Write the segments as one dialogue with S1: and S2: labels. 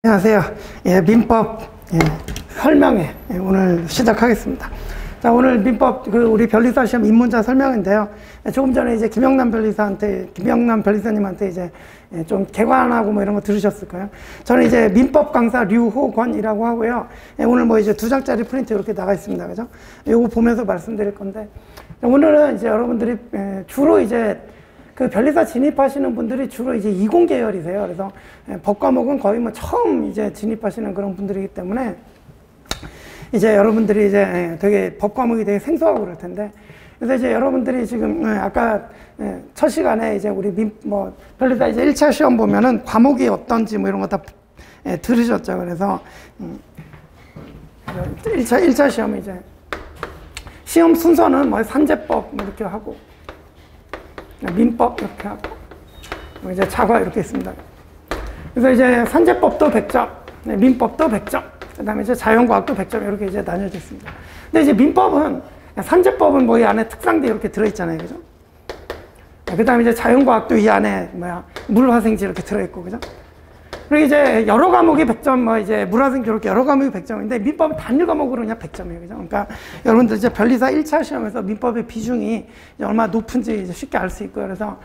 S1: 안녕하세요. 민법 설명회 오늘 시작하겠습니다. 자, 오늘 민법 우리 변리사 시험 입문자 설명인데요. 조금 전에 이제 김영남 변리사님한테 이제 좀 개관하고 뭐 이런 거 들으셨을 거예요. 저는 이제 민법 강사 류호권이라고 하고요. 오늘 뭐 이제 2장짜리 프린트 이렇게 나가 있습니다. 그죠? 요거 보면서 말씀드릴 건데, 오늘은 이제 여러분들이 주로 이제 그 변리사 진입하시는 분들이 주로 이제 20 계열이세요. 그래서 법 과목은 거의 뭐 처음 이제 진입하시는 그런 분들이기 때문에 이제 여러분들이 이제 되게 법 과목이 되게 생소하고 그럴 텐데, 그래서 이제 여러분들이 지금 아까 첫 시간에 이제 우리 변리사 이제 1차 시험 보면은 과목이 어떤지 뭐 이런 거 다 들으셨죠. 그래서 1차 시험은 이제 시험 순서는 뭐 산재법 뭐 이렇게 하고, 민법 이렇게 하고, 이제 자과 이렇게 있습니다. 그래서 이제 산재법도 100점, 민법도 100점, 그 다음에 이제 자연과학도 100점 이렇게 이제 나뉘어져 있습니다. 근데 이제 민법은, 산재법은 뭐 이 안에 특상대 이렇게 들어있잖아요. 그죠? 그 다음에 이제 자연과학도 이 안에 물화생지 이렇게 들어있고, 그죠? 그리고 이제 여러 과목이 100점, 뭐 이제 물화생지 이렇게 여러 과목이 100점인데, 민법은 단일 과목으로 그냥 100점이에요. 그죠? 그러니까 여러분들 이제 변리사 1차 시험에서 민법의 비중이 이제 얼마나 높은지 이제 쉽게 알 수 있고요. 그래서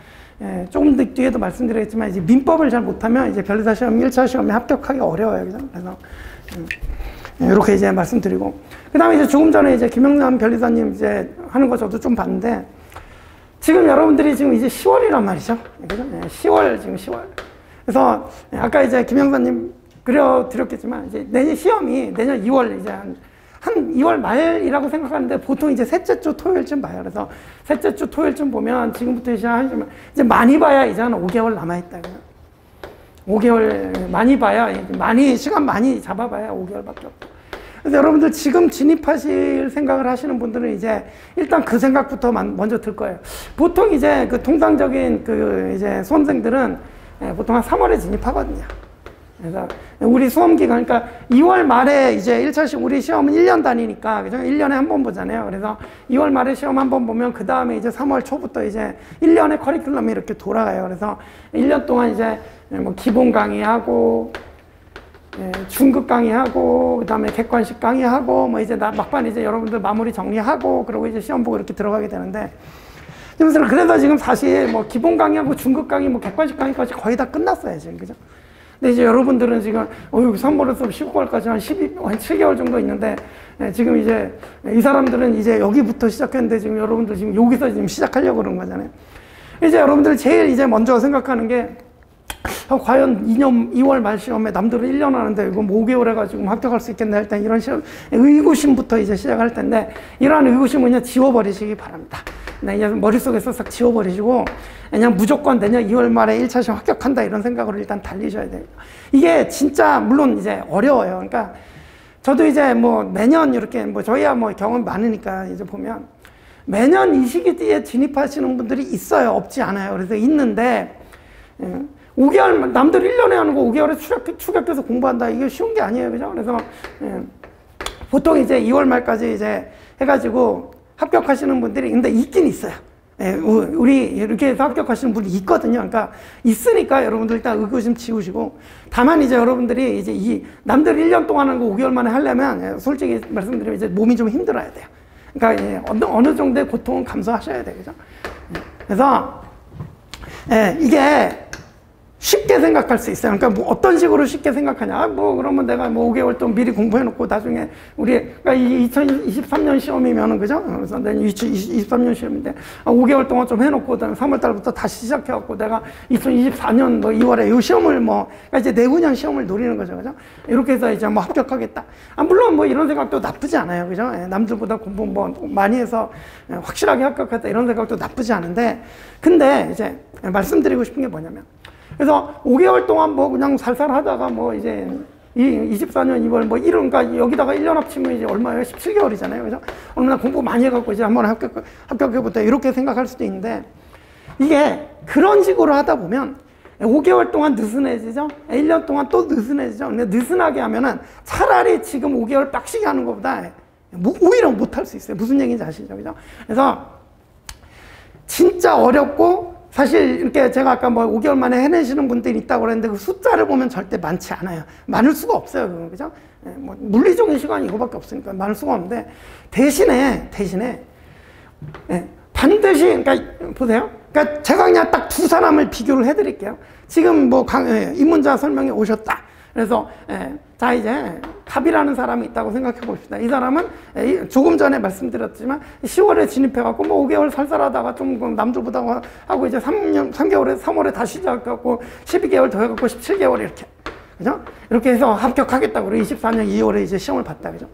S1: 조금 뒤에도 말씀드리겠지만, 이제 민법을 잘 못하면 이제 변리사 시험 1차 시험에 합격하기 어려워요. 그죠? 그래서 이렇게 이제 말씀드리고, 그 다음에 이제 조금 전에 이제 김영남 변리사님 이제 하는 거 저도 좀 봤는데, 지금 여러분들이 지금 이제 10월이란 말이죠. 그죠? 10월, 지금 10월. 그래서 아까 이제 김영사님 그려드렸겠지만, 이제 내년 시험이 내년 2월, 이제 한 2월 말이라고 생각하는데, 보통 이제 셋째 주 토요일쯤 봐요. 그래서 셋째 주 토요일쯤 보면 지금부터 시작하시면 이제 많이 봐야 이제 한 5개월 남아있다. 5개월 많이 봐야, 시간 많이 잡아봐야 5개월밖에 없고. 그래서 여러분들 지금 진입하실 생각을 하시는 분들은 이제 일단 그 생각부터 먼저 들 거예요. 보통 이제 그 통상적인 이제 수험생들은 보통 한 3월에 진입하거든요. 그래서 우리 수험 기간, 그러니까 2월 말에 이제 1차 시험, 우리 시험은 1년 단위니까, 그죠? 1년에 한 번 보잖아요. 그래서 2월 말에 시험 한 번 보면 그 다음에 이제 3월 초부터 이제 1년의 커리큘럼이 이렇게 돌아가요. 그래서 1년 동안 이제 뭐 기본 강의하고, 중급 강의하고, 그 다음에 객관식 강의하고, 뭐 이제 막판 이제 여러분들 마무리 정리하고, 그리고 이제 시험 보고 이렇게 들어가게 되는데, 그래서 지금 사실 뭐 기본 강의하고 중급 강의, 뭐 객관식 강의까지 거의 다 끝났어요, 지금. 그죠? 근데 이제 여러분들은 지금, 여기 3월에서 15월까지 한 7개월 정도 있는데, 지금 이제 이 사람들은 이제 여기부터 시작했는데, 지금 여러분들 지금 여기서 지금 시작하려고 그런 거잖아요. 이제 여러분들 제일 이제 먼저 생각하는 게, 과연 2월 말 시험에 남들은 1년 하는데 이거 뭐 5개월 해가지고 합격할 수 있겠나, 일단 이런 의구심부터 이제 시작할 텐데, 이러한 의구심은 그냥 지워버리시기 바랍니다. 그냥 머릿속에서 싹 지워버리시고, 그냥 무조건 내년 2월 말에 1차 시험 합격한다, 이런 생각으로 일단 달리셔야 돼요. 이게 진짜 물론 이제 어려워요. 그러니까 저도 이제 뭐 매년 이렇게 뭐 저희야 뭐 경험 많으니까 이제 보면 매년 이 시기에 진입하시는 분들이 있어요. 없지 않아요. 그래서 있는데, 5개월, 남들 1년에 하는 거 5개월에 추격해서 공부한다, 이게 쉬운 게 아니에요. 그죠? 그래서 보통 이제 2월 말까지 이제 해가지고 합격하시는 분들이 근데 있긴 있어요. 우리 이렇게 해서 합격하시는 분이 있거든요. 그러니까 있으니까 여러분들 일단 의구심 지우시고, 다만 이제 여러분들이 이제 남들 1년 동안 하는 거 5개월 만에 하려면 솔직히 말씀드리면 이제 몸이 좀 힘들어야 돼요. 그러니까 어느 정도의 고통은 감수하셔야 돼요. 그죠? 그래서 이게 쉽게 생각할 수 있어요. 그러니까 뭐 어떤 식으로 쉽게 생각하냐. 뭐 그러면 내가 뭐 5개월 동안 미리 공부해놓고 나중에 그러니까 2023년 시험이면은, 그죠? 그래서 내년 2023년 시험인데 5개월 동안 좀 해놓고 그다음에 3월달부터 다시 시작해갖고 내가 2024년 뭐 2월에 이 시험을 그러니까 이제 내후년 시험을 노리는 거죠. 그죠? 이렇게 해서 이제 뭐 합격하겠다. 물론 뭐 이런 생각도 나쁘지 않아요. 그죠? 남들보다 공부 뭐 많이 해서 확실하게 합격했다, 이런 생각도 나쁘지 않은데, 근데 이제 말씀드리고 싶은 게 뭐냐면, 그래서 5개월 동안 뭐 그냥 살살 하다가 뭐 이제 24년 2월 뭐 그러니까 여기다가 1년 합치면 이제 얼마예요? 17개월이잖아요. 그죠? 얼마나 공부 많이 해갖고 이제 한번 합격해보자, 이렇게 생각할 수도 있는데, 이게 그런 식으로 하다 보면 5개월 동안 느슨해지죠? 1년 동안 또 느슨해지죠? 근데 느슨하게 하면은 차라리 지금 5개월 빡시게 하는 것보다 오히려 못할 수 있어요. 무슨 얘기인지 아시죠? 그죠? 그래서 진짜 어렵고 사실 이렇게 제가 아까 뭐 5개월 만에 해내시는 분들이 있다고 그랬는데 그 숫자를 보면 절대 많지 않아요. 많을 수가 없어요. 그건, 그죠? 뭐 물리적인 시간이 이거밖에 없으니까 많을 수가 없는데 대신에 반드시 그러니까 보세요. 그러니까 제가 그냥 딱 두 사람을 비교를 해드릴게요. 지금 뭐 입문자 설명이 오셨다. 그래서 자 이제 갑이라는 사람이 있다고 생각해 봅시다. 이 사람은 조금 전에 말씀드렸지만 10월에 진입해갖고 뭐 5개월 살살하다가 좀 남들보다 하고 이제 3개월에 3월에 다시 시작해갖고 12개월 더 해갖고 17개월 이렇게 그죠? 이렇게 해서 합격하겠다고 그리고 24년 2월에 이제 시험을 봤다 그죠?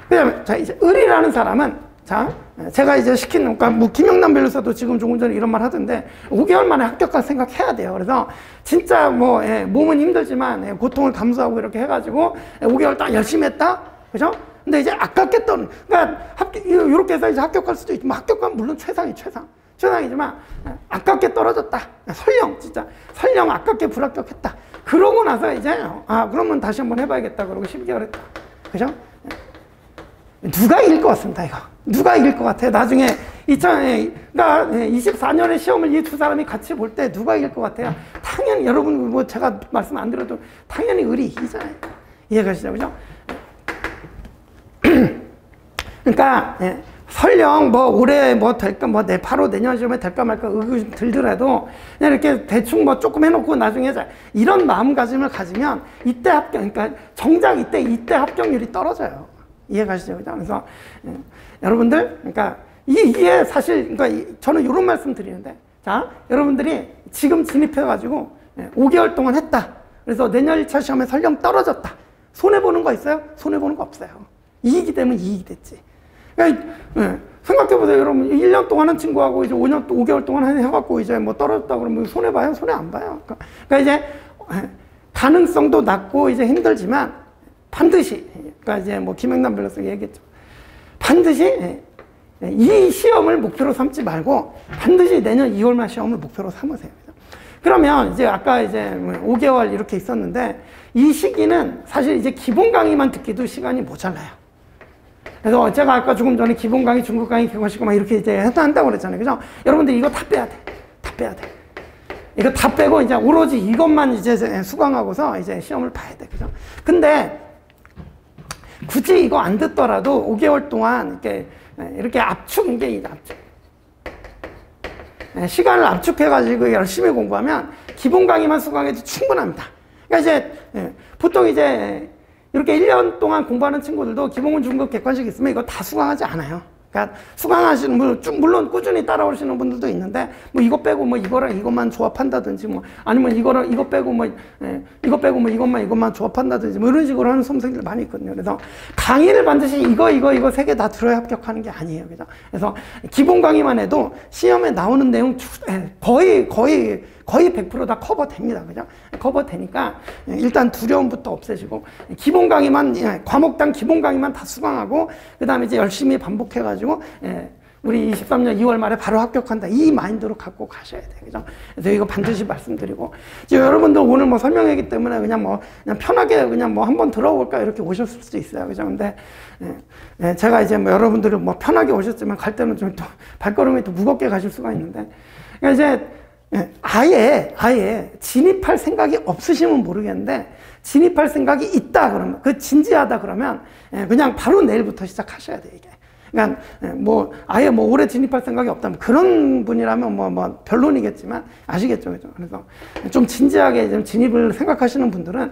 S1: 그다음에 자 이제 을이라는 사람은 자, 제가 이제 그러니까 뭐 김영남 변호사도 지금 조금 전에 이런 말 하던데 5개월 만에 합격할 생각해야 돼요. 그래서 진짜 뭐 몸은 힘들지만 고통을 감수하고 이렇게 해가지고 5개월 딱 열심히 했다, 그죠? 근데 이제 아깝게 그러니까 이렇게 해서 이제 합격할 수도 있지만 합격하면 물론 최상이지만 아깝게 떨어졌다. 설령 아깝게 불합격했다. 그러고 나서 이제 그러면 다시 한번 해봐야겠다. 그러고 12개월 했다, 그죠? 누가 이길 것 같습니다, 이거. 누가 이길 것 같아요? 나중에 24년에 시험을 이 두 사람이 같이 볼 때 누가 이길 것 같아요? 당연히 여러분 뭐 제가 말씀 안 드려도 당연히 을이 이기잖아요. 이해가시죠? 그죠? 그러니까 설령 뭐 올해 뭐 될까 뭐 바로 내년 시험에 될까 말까 의구 들더라도 그냥 이렇게 대충 뭐 조금 해놓고 나중에 이런 마음가짐을 가지면 이때 그러니까 정작 이때 합격률이 떨어져요. 이해가시죠? 그래서 여러분들, 그러니까 이게 사실, 그러니까 저는 이런 말씀 드리는데, 자, 여러분들이 지금 진입해가지고 5개월 동안 했다. 그래서 내년 1차 시험에 설령 떨어졌다. 손해보는 거 있어요? 손해보는 거 없어요. 이익이 되면 이익이 됐지. 그러니까 생각해보세요. 여러분, 1년 동안 한 친구하고 이제 5개월 동안 해갖고 이제 뭐 떨어졌다 그러면 손해봐요? 손해 안 봐요. 그러니까 이제 가능성도 낮고 이제 힘들지만 반드시, 그러니까 이제 뭐 김영남 변호사가 얘기했죠. 반드시 이 시험을 목표로 삼지 말고 반드시 내년 2월말 시험을 목표로 삼으세요. 그러면 이제 아까 이제 5개월 이렇게 있었는데 이 시기는 사실 이제 기본 강의만 듣기도 시간이 모자라요. 그래서 제가 아까 조금 전에 기본 강의, 중급 강의, 객관식 막 이렇게 이제 한다고 그랬잖아요. 그죠? 여러분들 이거 다 빼야 돼. 이거 다 빼고 이제 오로지 이것만 이제 수강하고서 이제 시험을 봐야 돼. 그죠? 근데 굳이 이거 안 듣더라도 5개월 동안 이렇게 시간을 압축해가지고 열심히 공부하면 기본 강의만 수강해도 충분합니다. 그러니까 이제 보통 이제 이렇게 1년 동안 공부하는 친구들도 기본, 중급, 객관식 있으면 이거 다 수강하지 않아요. 그러니까 수강하시는 분, 물론 꾸준히 따라오시는 분들도 있는데, 뭐 이거 빼고 뭐 이거랑 이것만 조합한다든지, 뭐 아니면 이거 빼고 뭐, 이것만 조합한다든지, 뭐 이런 식으로 하는 수험생들 많이 있거든요. 그래서 강의를 반드시 이거 세 개 다 들어야 합격하는 게 아니에요. 그죠? 그래서 기본 강의만 해도 시험에 나오는 내용 거의 100% 다 커버됩니다. 그죠? 커버되니까 일단 두려움부터 없애시고 기본 강의만 과목당 기본 강의만 다 수강하고 그다음에 이제 열심히 반복해가지고 우리 23년 2월 말에 바로 합격한다 이 마인드로 갖고 가셔야 돼요. 그죠? 그래서 이거 반드시 말씀드리고 이제 여러분들 오늘 뭐 설명회이기 때문에 그냥 편하게 그냥 뭐 한번 들어볼까 이렇게 오셨을 수도 있어요. 그죠? 근데 제가 이제 뭐 여러분들은 뭐 편하게 오셨지만 갈 때는 좀 또 발걸음이 또 무겁게 가실 수가 있는데 그러니까 이제 아예 진입할 생각이 없으시면 모르겠는데 진입할 생각이 있다 그러면 진지하다 그러면 그냥 바로 내일부터 시작하셔야 돼요. 이게 그러니까 뭐 아예 뭐 올해 진입할 생각이 없다면 그런 분이라면 뭐 별론이겠지만 아시겠죠, 그죠? 그래서 좀 진지하게 좀 진입을 생각하시는 분들은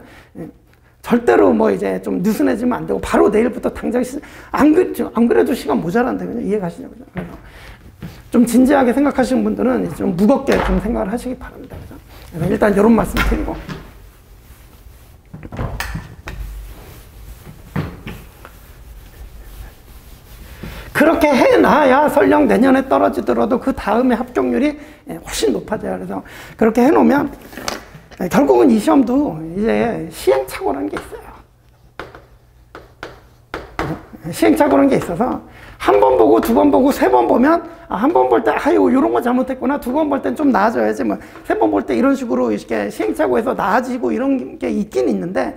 S1: 절대로 뭐 이제 좀 느슨해지면 안 되고 바로 내일부터 당장 안 그래도 시간 모자란데 그죠? 이해가시죠, 그죠? 그래서 좀 진지하게 생각하시는 분들은 좀 무겁게 좀 생각을 하시기 바랍니다. 그래서 일단 이런 말씀 드리고. 그렇게 해놔야 설령 내년에 떨어지더라도 그 다음에 합격률이 훨씬 높아져요. 그래서 그렇게 해놓으면 결국은 이 시험도 이제 시행착오라는 게 있어요. 시행착오라는 게 있어서 한 번 보고 두 번 보고 세 번 보면 한 번 볼 때 아유 이런 거 잘못했구나 두 번 볼 땐 좀 나아져야지 뭐 세 번 볼 때 이런 식으로 이렇게 시행착오해서 나아지고 이런 게 있긴 있는데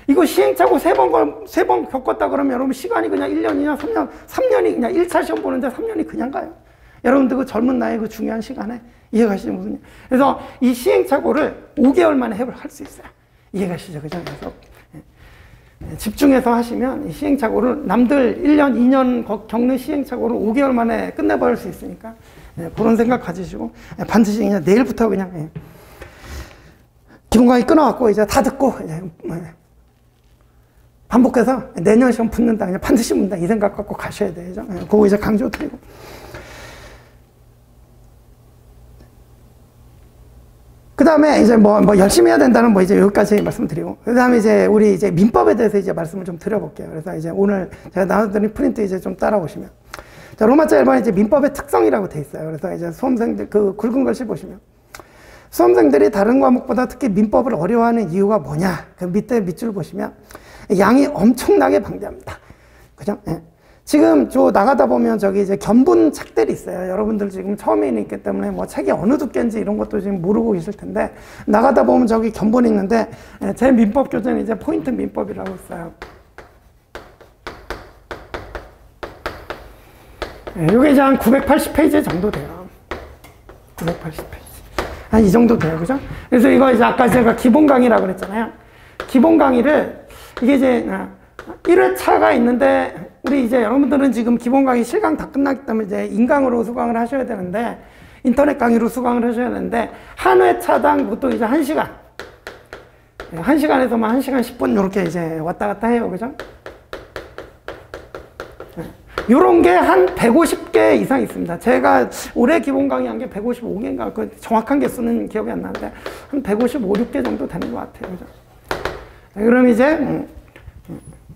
S1: 이거 시행착오 세 번 겪었다 그러면 여러분 시간이 그냥 1년이나 3년이 그냥 1차 시험 보는데 3년이 그냥 가요. 여러분들 그 젊은 나이 그 중요한 시간에 이해가시죠? 무슨 그래서 이 시행착오를 5개월 만에 할 수 있어요. 이해가시죠? 그죠? 그래서 집중해서 하시면 이 시행착오를 남들 1년, 2년 겪는 시행착오를 5개월 만에 끝내버릴 수 있으니까 그런 생각 가지시고 반드시 그냥 내일부터 그냥 기본 강의 끊어갖고 이제 다 듣고 이제 반복해서 내년 시험 붙는다, 그냥 반드시 붙는다 이 생각 갖고 가셔야 돼요. 그거 이제 강조드리고. 그 다음에 이제 뭐 열심히 해야 된다는 뭐 이제 여기까지 말씀드리고, 그 다음에 이제 우리 이제 민법에 대해서 이제 말씀을 좀 드려볼게요. 그래서 이제 오늘 제가 나눠드린 프린트 이제 좀 따라오시면. 자, 로마자 1번에 이제 민법의 특성이라고 돼 있어요. 그래서 이제 수험생들 그 굵은 글씨 보시면 수험생들이 다른 과목보다 특히 민법을 어려워하는 이유가 뭐냐? 그 밑에 밑줄 보시면 양이 엄청나게 방대합니다. 그죠? 예. 지금 저 나가다 보면 저기 이제 견본 책들이 있어요. 여러분들 지금 처음에 있기 때문에 뭐 책이 어느 두께인지 이런 것도 지금 모르고 계실 텐데, 나가다 보면 저기 견본이 있는데 제 민법 교재는 이제 포인트 민법이라고 있어요. 이게 이제 한 980페이지 정도 돼요. 980페이지. 한 이 정도 돼요. 그죠? 그래서 이거 이제 아까 제가 기본 강의라고 그랬잖아요. 기본 강의를 이게 이제 1회차가 있는데, 우리 이제 여러분들은 지금 기본 강의 실강 다 끝났기 때문에 이제 인강으로 수강을 하셔야 되는데, 인터넷 강의로 수강을 하셔야 되는데, 한 회차당 보통 이제 1시간. 1시간에서만 1시간 10분 이렇게 이제 왔다 갔다 해요. 그죠? 요런 게 한 150개 이상 있습니다. 제가 올해 기본 강의 한 게 155개인가, 그 정확한 개수는 기억이 안 나는데, 한 155, 6개 정도 되는 것 같아요. 그죠? 그럼 이제,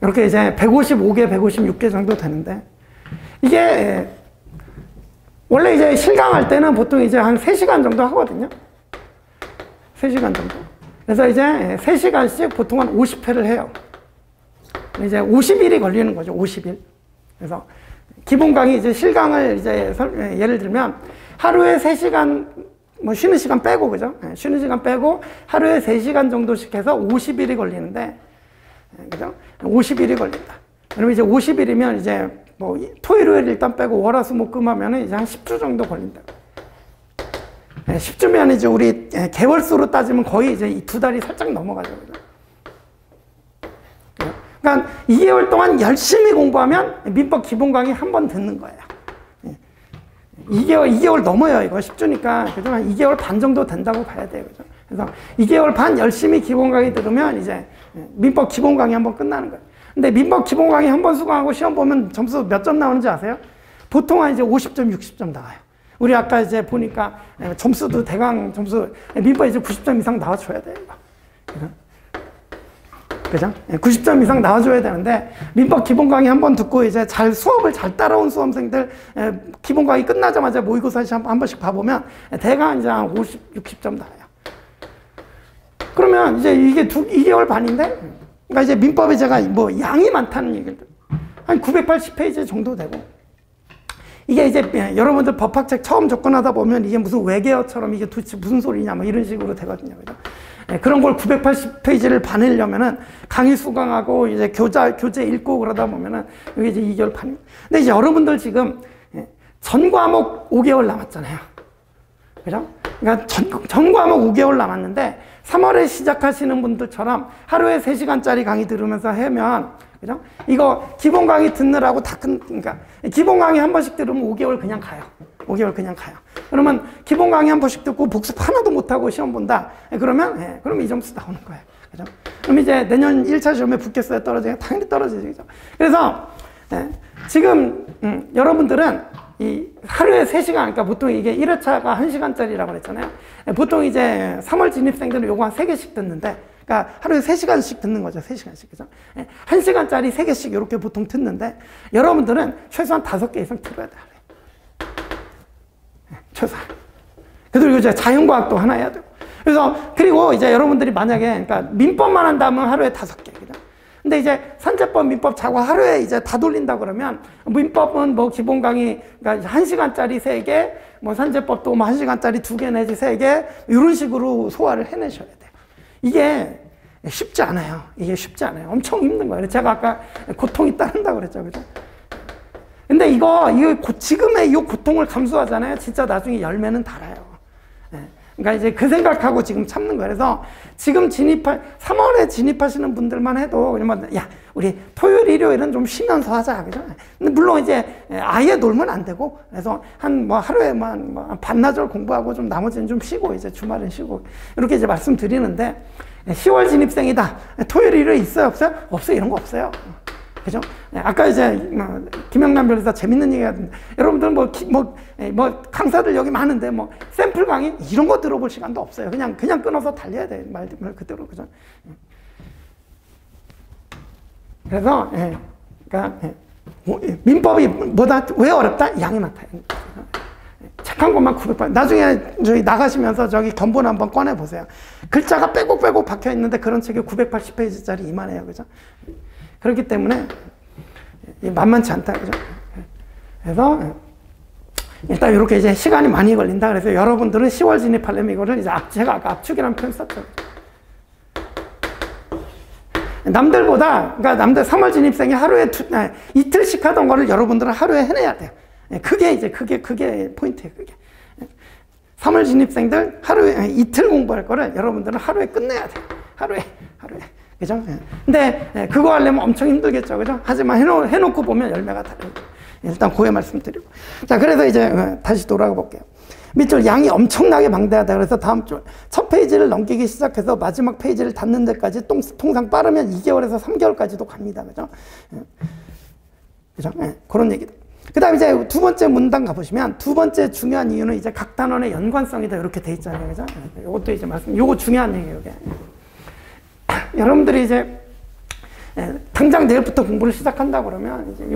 S1: 이렇게 이제 155개, 156개 정도 되는데, 이게, 원래 이제 실강할 때는 보통 이제 한 3시간 정도 하거든요. 3시간 정도. 그래서 이제 3시간씩 보통 한 50회를 해요. 이제 50일이 걸리는 거죠, 50일. 그래서 기본 강의 이제 실강을 이제 예를 들면 하루에 3시간, 뭐 쉬는 시간 빼고, 그죠? 쉬는 시간 빼고 하루에 3시간 정도씩 해서 50일이 걸리는데, 그죠? 50일이 걸린다. 그러면 이제 50일이면 이제 뭐 토요일, 일요일 일단 빼고 월화수목금 하면은 이제 한 10주 정도 걸린다. 10주면 이제 우리 개월수로 따지면 거의 이제 이 2달이 살짝 넘어가죠. 그죠? 그러니까 2개월 동안 열심히 공부하면 민법 기본 강의 한 번 듣는 거예요. 2개월 넘어요. 이거 10주니까. 그죠? 한 2개월 반 정도 된다고 봐야 돼요. 그죠? 그래서 2개월 반 열심히 기본 강의 들으면 이제 민법 기본 강의 한 번 끝나는 거예요. 근데 민법 기본 강의 한 번 수강하고 시험 보면 점수 몇 점 나오는지 아세요? 보통 한 이제 50점, 60점 나와요. 우리 아까 이제 보니까 점수도 대강 점수, 민법 이제 90점 이상 나와줘야 돼요. 그죠? 그죠? 90점 이상 나와줘야 되는데, 민법 기본 강의 한 번 듣고 이제 수업을 잘 따라온 수험생들 기본 강의 끝나자마자 모의고사 시험 한 번씩 봐보면 대강 이제 한 50, 60점 나와요. 그러면 이제 이게 2개월 반인데, 그러니까 이제 민법에 제가 뭐 양이 많다는 얘기를 한 980페이지 정도 되고, 이게 이제 여러분들 법학책 처음 접근하다 보면 이게 무슨 외계어처럼 이게 도대체 무슨 소리냐 뭐 이런 식으로 되거든요. 그죠? 그런 걸 980페이지를 반으려면은 강의 수강하고 이제 교재 읽고 그러다 보면은 이게 이제 2개월 반. 근데 이제 여러분들 지금 전 과목 5개월 남았잖아요. 그죠? 그러니까 전 과목 5개월 남았는데 3월에 시작하시는 분들처럼 하루에 3시간짜리 강의 들으면서 하면, 그죠? 이거 기본 강의 듣느라고 그러니까 기본 강의 한 번씩 들으면 5개월 그냥 가요. 5개월 그냥 가요. 그러면 기본 강의 한 번씩 듣고 복습 하나도 못하고 시험 본다. 그러면 이 점수 나오는 거예요. 그죠? 그럼 이제 내년 1차 시험에 붙겠어요? 떨어지냐? 당연히 떨어지죠. 그죠? 그래서 지금 여러분들은 이 하루에 3시간, 그러니까 보통 이게 1회차가 1시간짜리라고 그랬잖아요. 보통 이제 3월 진입생들은 요거 한 3개씩 듣는데, 그러니까 하루에 3시간씩 듣는 거죠. 3시간씩. 그죠? 1시간짜리 3개씩 이렇게 보통 듣는데, 여러분들은 최소한 5개 이상 들어야 돼요. 최소한. 그리고 이제 자연과학도 하나 해야 되고. 그래서, 그리고 이제 여러분들이 만약에, 그러니까 민법만 한다면 하루에 5개. 그죠? 근데 이제 산재법, 민법 자꾸 하루에 이제 다 돌린다 그러면, 민법은 뭐 기본 강의, 그러니까 1시간짜리 3개, 뭐 산재법도 뭐 1시간짜리 2개 내지 3개, 이런 식으로 소화를 해내셔야 돼요. 이게 쉽지 않아요. 이게 쉽지 않아요. 엄청 힘든 거예요. 제가 아까 고통이 따른다고 그랬죠. 그죠? 근데 지금의 이 고통을 감수하잖아요. 진짜 나중에 열매는 달아요. 예. 그러니까 이제 그 생각하고 지금 참는 거예요. 그래서 지금 3월에 진입하시는 분들만 해도, 그러면, 야, 우리 토요일, 일요일은 좀 쉬면서 하자. 그죠? 근데 물론 이제 아예 놀면 안 되고, 그래서 하루에만 반나절 공부하고 좀 나머지는 좀 쉬고, 이제 주말은 쉬고, 이렇게 이제 말씀드리는데, 10월 진입생이다. 토요일, 일요일 있어요? 없어요? 없어요. 이런 거 없어요. 그죠? 아까 이제 김영남 변호사 재밌는 얘기 하던데, 여러분들 강사들 여기 많은데 샘플 강의 이런 거 들어볼 시간도 없어요. 그냥 끊어서 달려야 돼. 말 그대로. 그죠? 그래서 그러니까 민법이 왜 어렵다? 양이 많다. 책 한 권만 900번. 나중에 저기 나가시면서 저기 견본 한번 꺼내 보세요. 글자가 빼곡 박혀 있는데 그런 책이 980페이지짜리 이만해요. 그죠? 그렇기 때문에 만만치 않다. 그죠? 그래서 일단 이렇게 이제 시간이 많이 걸린다. 그래서 여러분들은 10월 진입하려면 이거를 이제 제가 아까 압축이라는 표현 썼죠. 그러니까 남들 3월 진입생이 하루에 이틀씩 하던 거를 여러분들은 하루에 해내야 돼요. 그게 포인트예요. 그게. 3월 진입생들 하루에 이틀 공부할 거를 여러분들은 하루에 끝내야 돼요. 하루에. 그죠? 근데 그거 하려면 엄청 힘들겠죠. 그죠? 하지만 해놓고 보면 열매가 다른 거예요. 일단 그에 말씀드리고. 자, 그래서 이제 다시 돌아가 볼게요. 밑줄 양이 엄청나게 방대하다. 그래서 다음 줄 첫 페이지를 넘기기 시작해서 마지막 페이지를 닫는 데까지 통상 빠르면 2개월에서 3개월까지도 갑니다. 그죠? 그죠? 그런 얘기들. 그 다음에 이제 두 번째 문단 가보시면 두 번째 중요한 이유는 이제 각 단원의 연관성이다. 이렇게 돼 있잖아요. 그죠? 이것도 이제 요거 중요한 얘기예요. 이게. 여러분들이 이제 당장 내일부터 공부를 시작한다 그러면 이제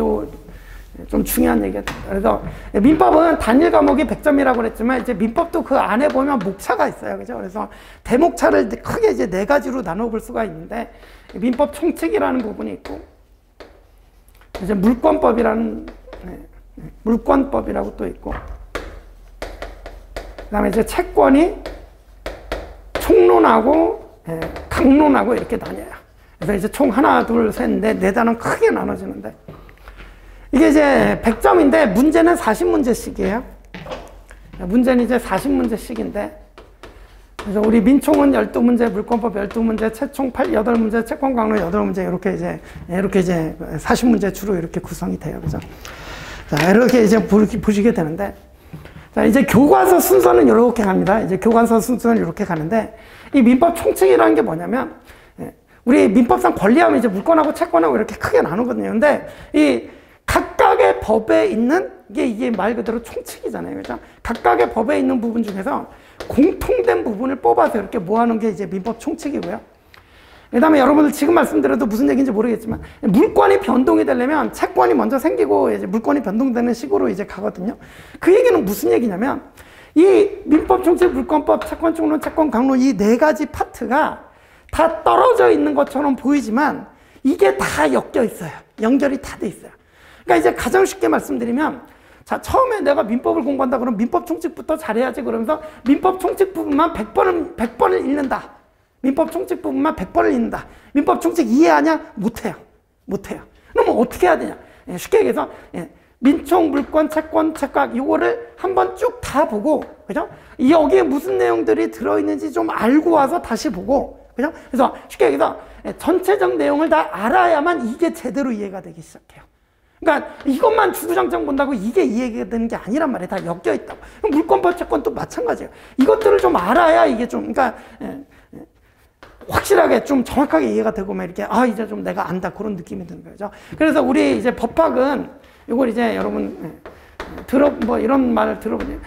S1: 좀 중요한 얘기가 됩니다. 그래서 민법은 단일 과목이 100점이라고 그랬지만 이제 민법도 그 안에 보면 목차가 있어요. 그죠? 그래서 대목차를 크게 이제 4가지로 나눠볼 수가 있는데 민법 총칙이라는 부분이 있고 이제 물권법이라고 또 있고 그다음에 이제 채권이 총론하고 강론하고 이렇게 나뉘어요. 그래서 이제 총 하나, 둘, 셋, 넷, 4단원 크게 나눠지는데 이게 이제 100점인데 문제는 40문제씩이에요. 문제는 이제 40문제씩인데 그래서 우리 민총은 12문제, 물권법 12문제, 채총 8문제, 채권 강론 8문제 이렇게 이제 40문제 주로 이렇게 구성이 돼요. 그죠? 자, 이렇게 이제 보시게 되는데 자, 이제 교과서 순서는 이렇게 갑니다. 이제 교과서 순서는 이렇게 가는데 이 민법 총칙이라는 게 뭐냐면 우리 민법상 권리하면 이제 물권하고 채권하고 이렇게 크게 나누거든요. 근데 이 각각의 법에 있는 이게 말 그대로 총칙이잖아요. 그죠? 각각의 법에 있는 부분 중에서 공통된 부분을 뽑아서 이렇게 모아놓은 게 이제 민법 총칙이고요. 그 다음에 여러분들 지금 말씀드려도 무슨 얘기인지 모르겠지만 물권이 변동이 되려면 채권이 먼저 생기고 이제 물권이 변동되는 식으로 이제 가거든요. 그 얘기는 무슨 얘기냐면 이 민법 총칙, 물권법, 채권 총론, 채권 강론 이 4가지 파트가 다 떨어져 있는 것처럼 보이지만 이게 다 엮여 있어요. 연결이 다 돼 있어요. 그러니까 이제 가장 쉽게 말씀드리면 자, 처음에 내가 민법을 공부한다 그러면 민법 총칙부터 잘해야지 그러면서 민법 총칙 부분만 100번을 읽는다. 민법 총칙 부분만 100번을 읽는다. 민법 총칙 이해하냐? 못해요. 그러면 어떻게 해야 되냐? 쉽게 얘기해서 민총, 물권, 채권, 채권 이거를 한번 쭉 다 보고 그죠? 여기에 무슨 내용들이 들어있는지 좀 알고 와서 다시 보고 그죠? 그래서 쉽게 얘기해서 전체적 내용을 다 알아야만 이게 제대로 이해가 되기 시작해요. 그러니까 이것만 주구장창 본다고 이게 이해가 되는 게 아니란 말이에요. 다 엮여 있다고. 물권법, 채권도 마찬가지예요. 이것들을 좀 알아야 이게 좀 그러니까 확실하게 좀 정확하게 이해가 되고 막 이렇게 이제 좀 내가 안다 그런 느낌이 드는 거죠. 그래서 우리 이제 법학은 이걸 이제 여러분 이런 말을 들어보니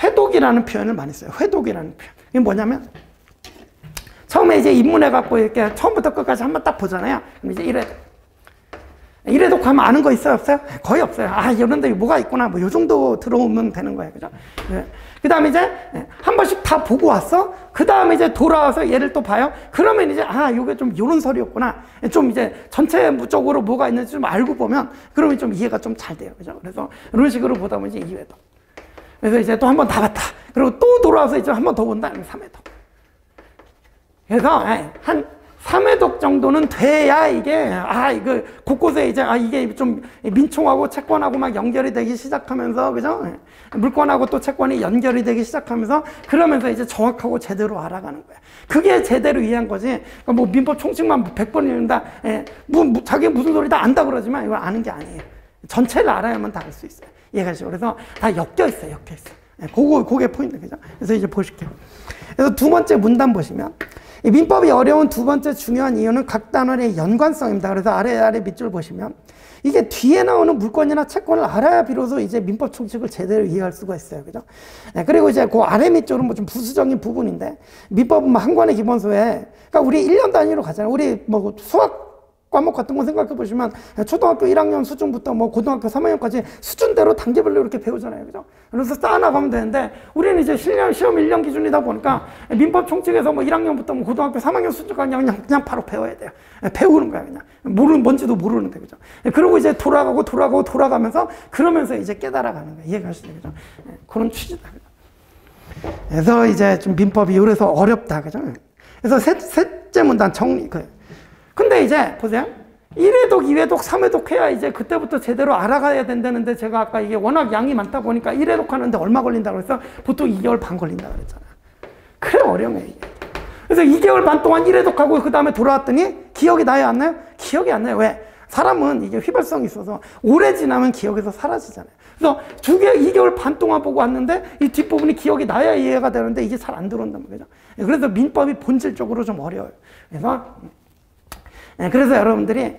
S1: 회독이라는 표현을 많이 써요. 회독이라는 표현. 이게 뭐냐면 처음에 이제 입문해 갖고 이렇게 처음부터 끝까지 한번 딱 보잖아요. 그럼 이제 이래독 하면 아는 거 있어요? 없어요? 거의 없어요. 이런 데 뭐가 있구나. 요 정도 들어오면 되는 거예요. 그죠? 그 다음에 이제 한 번씩 다 보고 왔어? 그 다음에 이제 돌아와서 얘를 또 봐요? 그러면 이제, 요게 좀 요런 설이었구나. 좀 이제 전체적으로 뭐가 있는지 좀 알고 보면, 그러면 좀 이해가 좀 잘 돼요. 그죠? 그래서 이런 식으로 보다 보면 이제 2회독. 그래서 이제 또 한 번 다 봤다. 그리고 또 돌아와서 이제 한 번 더 본다. 3회독. 그래서 한 3회독 정도는 돼야 이게, 이거 곳곳에 이제, 이게 좀 민총하고 채권하고 막 연결이 되기 시작하면서, 그죠? 물권하고 또 채권이 연결이 되기 시작하면서, 그러면서 이제 정확하고 제대로 알아가는 거야. 그게 제대로 이해한 거지. 그러니까 뭐 민법 총칙만 100번 읽는다, 자기 무슨 소리 다 안다 그러지만 이걸 아는 게 아니에요. 전체를 알아야만 다 알 수 있어요. 이해가시죠? 그래서 다 엮여 있어요, 엮여 있어요. 그게 포인트, 그죠? 그래서 이제 보실게요. 그래서 두 번째 문단 보시면, 이 민법이 어려운 두 번째 중요한 이유는 각 단원의 연관성입니다. 그래서 아래 밑줄 보시면 이게 뒤에 나오는 물권이나 채권을 알아야 비로소 이제 민법 총칙을 제대로 이해할 수가 있어요. 그죠? 그리고 이제 그 아래 밑줄은 뭐 좀 부수적인 부분인데 민법은 뭐 한 권의 기본소에 그러니까 우리 1년 단위로 가잖아요. 우리 뭐 수학 과목 같은 거 생각해 보시면 초등학교 1학년 수준부터 뭐 고등학교 3학년까지 수준대로 단계별로 이렇게 배우잖아요. 그죠? 그래서 쌓아나가면 되는데 우리는 이제 시험 1년 기준이다 보니까 민법 총칙에서 뭐 1학년부터 뭐 고등학교 3학년 수준까지 그냥 바로 배워야 돼요. 배우는 거야, 그냥. 뭔지도 모르는데, 그죠? 그리고 이제 돌아가면서 그러면서 이제 깨달아가는 거야. 이해가시죠? 그죠? 그런 취지다. 그죠? 그래서 이제 좀 민법이 이래서 어렵다. 그죠? 그래서 셋째 문단 정리. 근데 이제 보세요. 1회독, 2회독, 3회독 해야 이제 그때부터 제대로 알아가야 된다는데 제가 아까 이게 워낙 양이 많다 보니까 1회독 하는데 얼마 걸린다고 그래서 보통 2개월 반 걸린다고 그랬잖아요. 그래 어려워요, 이게. 그래서 2개월 반 동안 1회독하고 그 다음에 돌아왔더니 기억이 나요, 안 나요? 기억이 안 나요. 왜? 사람은 이게 휘발성이 있어서 오래 지나면 기억에서 사라지잖아요. 그래서 2개월 반 동안 보고 왔는데 이 뒷부분이 기억이 나야 이해가 되는데 이게 잘 안 들어온단 말이죠. 그래서 민법이 본질적으로 좀 어려워요. 그래서 여러분들이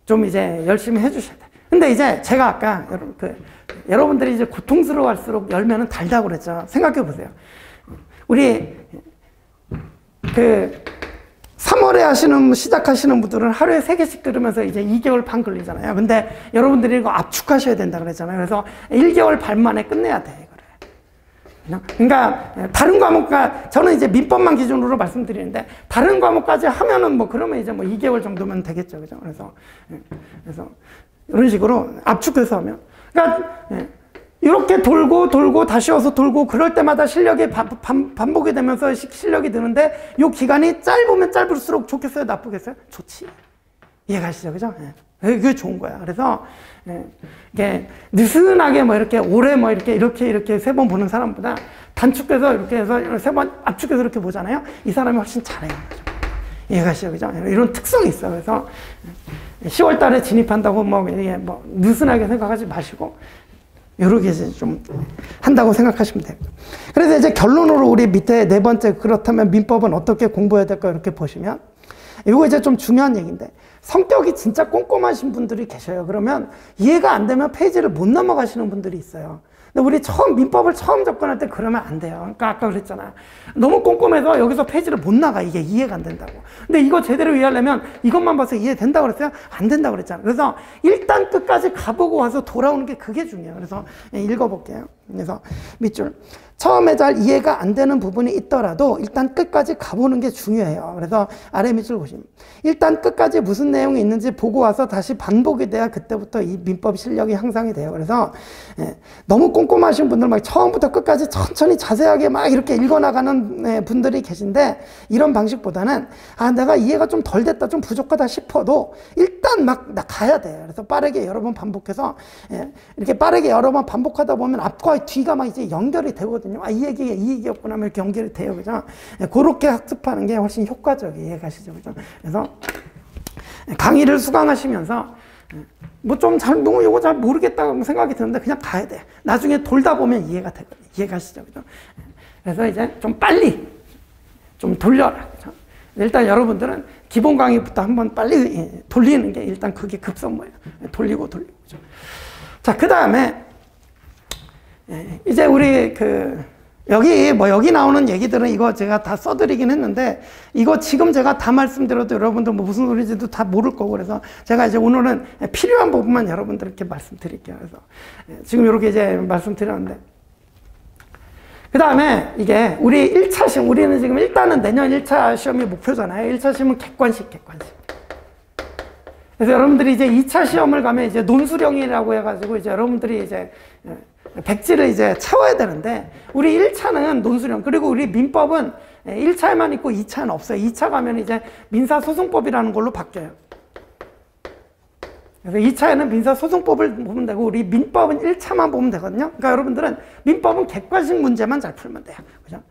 S1: 좀 이제 열심히 해주셔야 돼요. 근데 이제 제가 아까 여러분들이 이제 고통스러워할수록 열매는 달다고 그랬죠. 생각해 보세요. 우리 3월에 시작하시는 분들은 하루에 3개씩 들으면서 이제 2개월 반 걸리잖아요. 근데 여러분들이 이거 압축하셔야 된다 그랬잖아요. 그래서 1개월 반 만에 끝내야 돼. 그러니까 다른 과목과 저는 이제 민법만 기준으로 말씀드리는데 다른 과목까지 하면은 뭐 그러면 이제 뭐 2개월 정도면 되겠죠, 그죠? 그래서 이런 식으로 압축해서 하면 그러니까 이렇게 돌고 다시 와서 돌고 그럴 때마다 실력이 반복이 되면서 실력이 드는데 이 기간이 짧으면 짧을수록 좋겠어요, 나쁘겠어요? 좋지. 이해가시죠, 그죠? 그게 좋은 거야. 그래서 이게 느슨하게 뭐 이렇게 오래 뭐 이렇게 3번 보는 사람보다 단축해서 이렇게 해서 3번 압축해서 이렇게 보잖아요. 이 사람이 훨씬 잘해요. 이해가시죠, 그죠? 이런 특성이 있어요. 그래서 10월 달에 진입한다고 뭐 느슨하게 생각하지 마시고 이렇게 이제 좀 한다고 생각하시면 돼요. 그래서 이제 결론으로 우리 밑에 네 번째 그렇다면 민법은 어떻게 공부해야 될까 이렇게 보시면 이거 이제 좀 중요한 얘기인데 성격이 진짜 꼼꼼하신 분들이 계셔요. 그러면 이해가 안 되면 페이지를 못 넘어가시는 분들이 있어요. 근데 우리 민법을 처음 접근할 때 그러면 안 돼요. 그러니까 아까 그랬잖아. 너무 꼼꼼해서 여기서 페이지를 못 나가. 이게 이해가 안 된다고. 근데 이거 제대로 이해하려면 이것만 봐서 이해된다고 그랬어요? 안 된다고 그랬잖아. 그래서 일단 끝까지 가보고 와서 돌아오는 게 그게 중요해요. 그래서 읽어볼게요. 그래서 밑줄. 처음에 잘 이해가 안 되는 부분이 있더라도 일단 끝까지 가보는 게 중요해요. 그래서 아래 밑줄 보시면 일단 끝까지 무슨 내용이 있는지 보고 와서 다시 반복이 돼야 그때부터 이 민법 실력이 향상이 돼요. 그래서 너무 꼼꼼하신 분들 막 처음부터 끝까지 천천히 자세하게 막 이렇게 읽어나가는 분들이 계신데 이런 방식보다는 내가 이해가 좀 덜 됐다, 좀 부족하다 싶어도 일단 막 가야 돼요. 그래서 빠르게 여러 번 반복해서 이렇게 빠르게 여러 번 반복하다 보면 앞과 뒤가 막 이제 연결이 되거든요. 이 얘기였구나. 이렇게 연결이 돼요. 그죠? 그렇게 학습하는 게 훨씬 효과적이에요. 이해가시죠? 그죠? 그래서 강의를 수강하시면서 뭐 좀 이거 잘 모르겠다고 생각이 드는데 그냥 가야 돼. 나중에 돌다 보면 이해가 되거든요. 이해가시죠? 그죠? 그래서 이제 좀 빨리 좀 돌려라. 그죠? 일단 여러분들은 기본 강의부터 한번 빨리 돌리는 게 일단 그게 급선무예요. 돌리고. 그죠? 자, 그 다음에 이제 우리 여기 나오는 얘기들은 이거 제가 다 써드리긴 했는데 이거 지금 제가 다 말씀드려도 여러분들 뭐 무슨 소리인지도 다 모를 거고 그래서 제가 이제 오늘은 필요한 부분만 여러분들께 말씀드릴게요. 그래서 지금 이렇게 이제 말씀드렸는데 그 다음에 이게 우리 1차 시험 우리는 지금 일단은 내년 1차 시험이 목표잖아요. 1차 시험은 객관식. 그래서 여러분들이 이제 2차 시험을 가면 이제 논술형이라고 해가지고 이제 여러분들이 이제 백지를 이제 채워야 되는데 우리 1차는 논술형 그리고 우리 민법은 1차에만 있고 2차는 없어요. 2차 가면 이제 민사소송법이라는 걸로 바뀌어요. 그래서 2차에는 민사소송법을 보면 되고 우리 민법은 1차만 보면 되거든요. 그러니까 여러분들은 민법은 객관식 문제만 잘 풀면 돼요. 그죠?